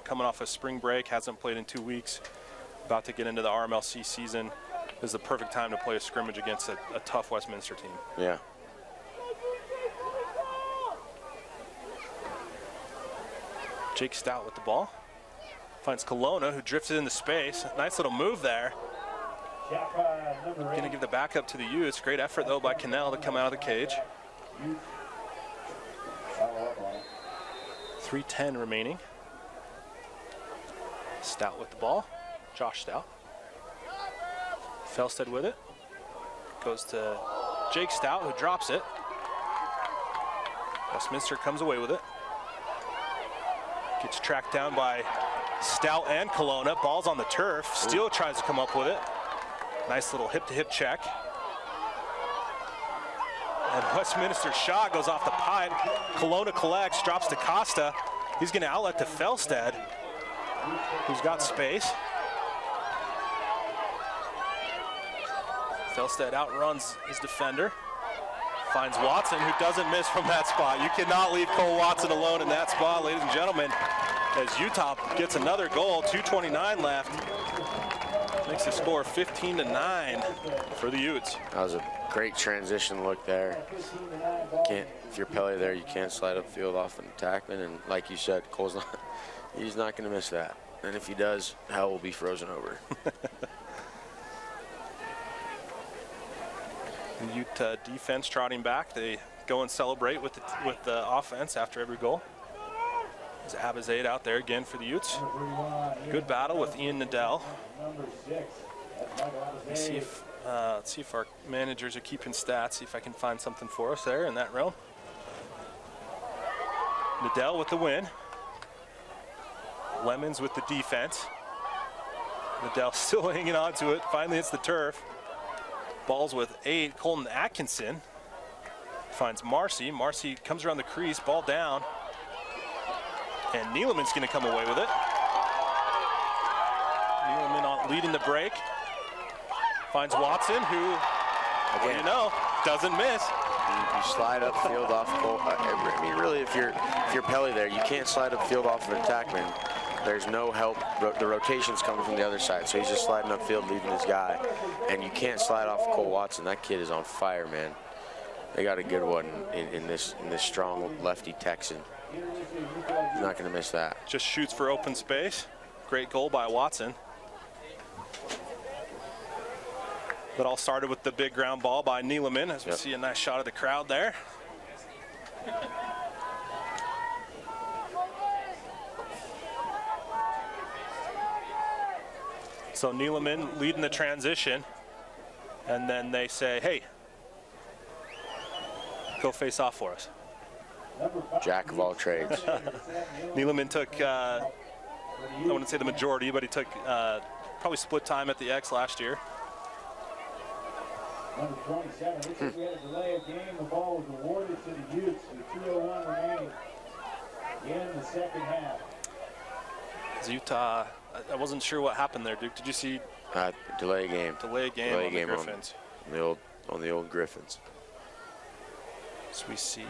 Coming off a spring break, hasn't played in 2 weeks, about to get into the RMLC season. This is the perfect time to play a scrimmage against a tough Westminster team. Yeah. Jake Stout with the ball. Finds Kelowna, who drifted into space. Nice little move there. Going to give the backup to the Utes. Great effort, though, by Cannell to come out of the cage. 3:10 remaining. Stout with the ball. Josh Stout. Felstead with it. Goes to Jake Stout, who drops it. Westminster comes away with it. Gets tracked down by Stout and Kelowna. Ball's on the turf. Steele tries to come up with it. Nice little hip-to-hip check. And Westminster's shot goes off the pipe. Kelowna collects, drops to Costa. He's going to outlet to Felstead, who's got space. Felstead outruns his defender. Finds Watson, who doesn't miss from that spot. You cannot leave Cole Watson alone in that spot, ladies and gentlemen, as Utah gets another goal. 2:29 left. Makes the score 15-9 for the Utes. That was a great transition look there. If you're Pele there, you can't slide upfield off an attackman, and like you said, he's not going to miss that. And if he does, hell will be frozen over. The Ute defense trotting back. They go and celebrate with the offense after every goal. There's Abizade out there again for the Utes. Good battle with Ian Nadell. Let's see if our managers are keeping stats. See if I can find something for us there in that realm. Nadell with the win. Lemons with the defense. Nadell still hanging on to it. Finally hits the turf. Ball's with 8. Colton Atkinson finds Marcy. Marcy comes around the crease, ball down. And Neeleman's going to come away with it. Neeleman on leading the break. Finds Watson, who, again, doesn't miss. You slide upfield off goal. I mean, really, if you're Pelly there, you can't slide upfield off of an attackman. There's no help. The rotation's coming from the other side, so he's just sliding upfield, leaving his guy. And you can't slide off Cole Watson. That kid is on fire, man. They got a good one in this strong lefty Texan. He's not going to miss that. Just shoots for open space. Great goal by Watson. That all started with the big ground ball by Neeleman, as we see a nice shot of the crowd there. So Neeleman leading the transition, and then they say, hey, go face off for us. Jack of all trades. Neeleman took, I wouldn't say the majority, but he took probably split time at the X last year. Number 27, this is we had a delay of game. The ball was awarded to the Utes with 2:01 remaining in the second half. Utah, I wasn't sure what happened there, Duke. Did you see? Delay game. Delay game on the Griffins. On the old Griffins. So we see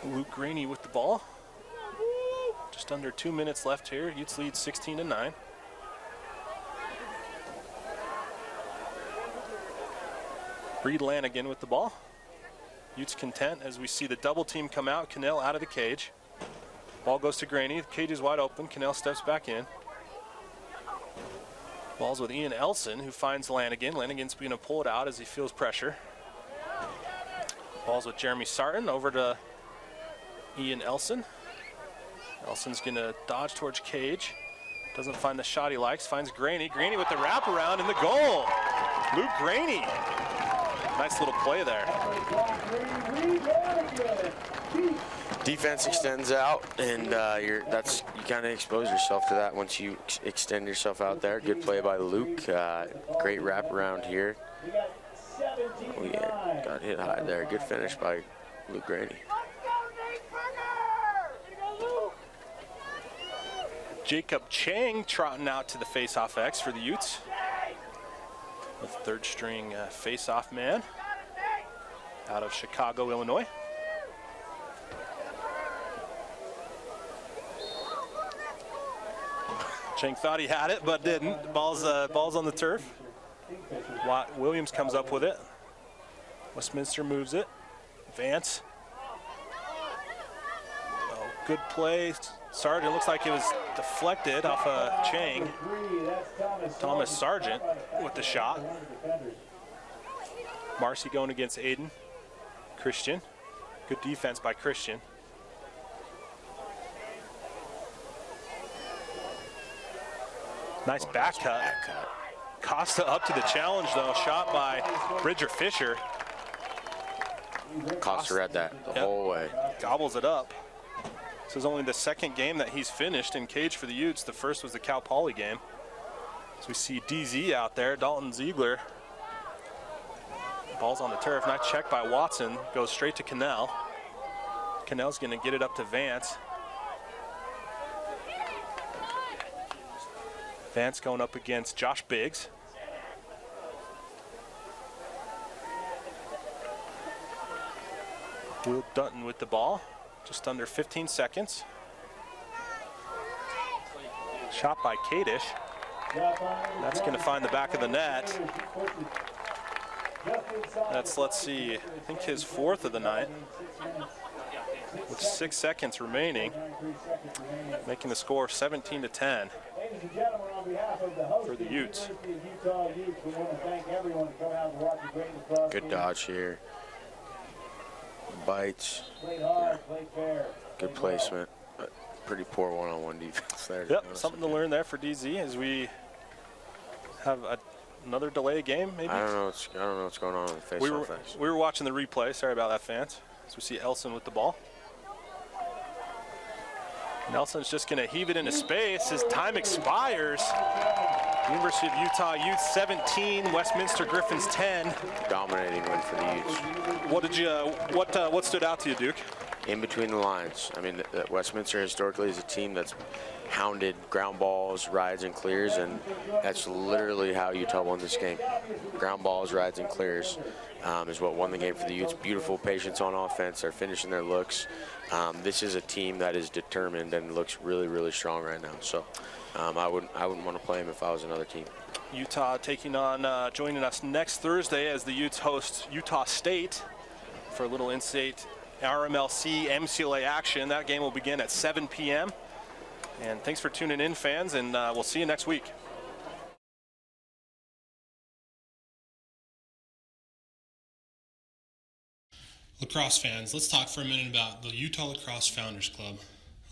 Luke Graney with the ball. Just under 2 minutes left here. Utes lead 16-9. Reed Lanigan with the ball. Utes content as we see the double team come out. Cannell out of the cage. Ball goes to Graney. The cage is wide open. Cannell steps back in. Ball's with Ian Elson, who finds Lanigan. Lanigan's going to pull it out as he feels pressure. Ball's with Jeremy Sarton over to Ian Elson. Elson's going to dodge towards cage. Doesn't find the shot he likes. Finds Graney. Graney with the wraparound in the goal. Luke Graney. Nice little play there. Defense extends out, and you kind of expose yourself to that once you extend yourself out there. Good play by Luke. Great wraparound here. We got hit high there. Good finish by Luke Graney. Jacob Chang trotting out to the face-off X for the Utes. The third string face-off man out of Chicago, Illinois. Chang thought he had it, but didn't. Ball's on the turf. Williams comes up with it. Westminster moves it. Vance. Oh, good play. Sargent, looks like it was deflected off of Chang. Thomas Sargent with the shot. Marcy going against Aiden. Christian. Good defense by Christian. Nice back cut. Costa up to the challenge though. Shot by Bridger Fisher. Costa read that the whole way. Gobbles it up. This is only the second game that he's finished in cage for the Utes. The first was the Cal Poly game. So we see DZ out there, Dalton Ziegler. Ball's on the turf. Nice check by Watson. Goes straight to Cannell. Cannell's going to get it up to Vance. Vance going up against Josh Biggs. Will Dutton with the ball. Just under 15 seconds. Shot by Kadish. That's going to find the back of the net. That's, let's see, I think his fourth of the night. With 6 seconds remaining, making the score 17-10 for the Utes. Good dodge here. Bites. Good placement. Pretty poor one-on-one defense there. Yep, something to learn there for DZ as we have another delay game, maybe? I don't know what's going on in the face-off. We were watching the replay. Sorry about that, fans. So we see Elson with the ball. Nelson's just going to heave it into space. His time expires. University of Utah Utes 17, Westminster Griffins 10. Dominating win for the Utes. What stood out to you, Duke? In between the lines. I mean, Westminster historically is a team that's hounded ground balls, rides, and clears, and that's literally how Utah won this game. Ground balls, rides, and clears is what won the game for the Utes. Beautiful patience on offense. They're finishing their looks. This is a team that is determined and looks really, really strong right now. So I wouldn't want to play them if I was another team. Utah joining us next Thursday as the Utes host Utah State for a little in-state RMLC MCLA action. That game will begin at 7 p.m. And thanks for tuning in, fans, and we'll see you next week. Lacrosse fans, let's talk for a minute about the Utah Lacrosse Founders Club.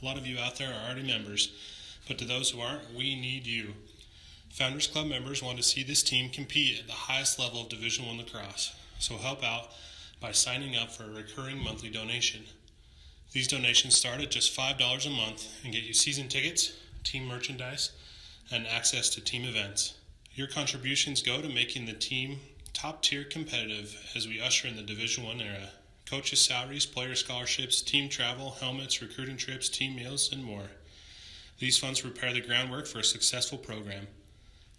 A lot of you out there are already members, but to those who aren't, we need you. Founders Club members want to see this team compete at the highest level of Division I lacrosse, so help out by signing up for a recurring monthly donation. These donations start at just $5 a month and get you season tickets, team merchandise, and access to team events. Your contributions go to making the team top-tier competitive as we usher in the Division I era. Coaches' salaries, player scholarships, team travel, helmets, recruiting trips, team meals, and more. These funds prepare the groundwork for a successful program.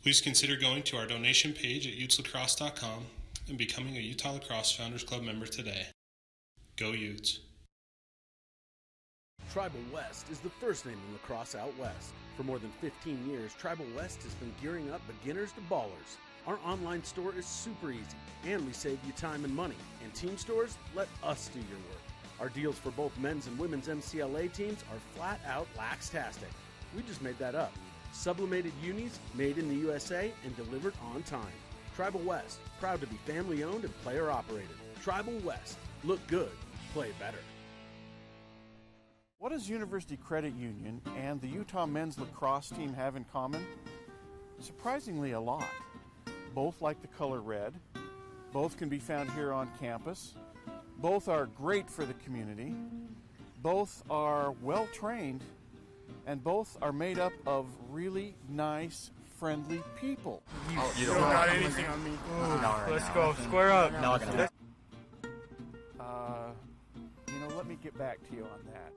Please consider going to our donation page at uteslacrosse.com and becoming a Utah Lacrosse Founders Club member today. Go Utes. Tribal West is the first name in lacrosse out west. For more than 15 years, Tribal West has been gearing up beginners to ballers. Our online store is super easy, and we save you time and money. And team stores, let us do your work. Our deals for both men's and women's MCLA teams are flat out lax-tastic. We just made that up. Sublimated unis, made in the USA, and delivered on time. Tribal West, proud to be family-owned and player-operated. Tribal West, look good, play better. What does University Credit Union and the Utah men's lacrosse team have in common? Surprisingly, a lot. Both like the color red. Both can be found here on campus. Both are great for the community. Both are well-trained. And both are made up of really nice, friendly people. You don't got anything on me. Let's go. Square up. Let me get back to you on that.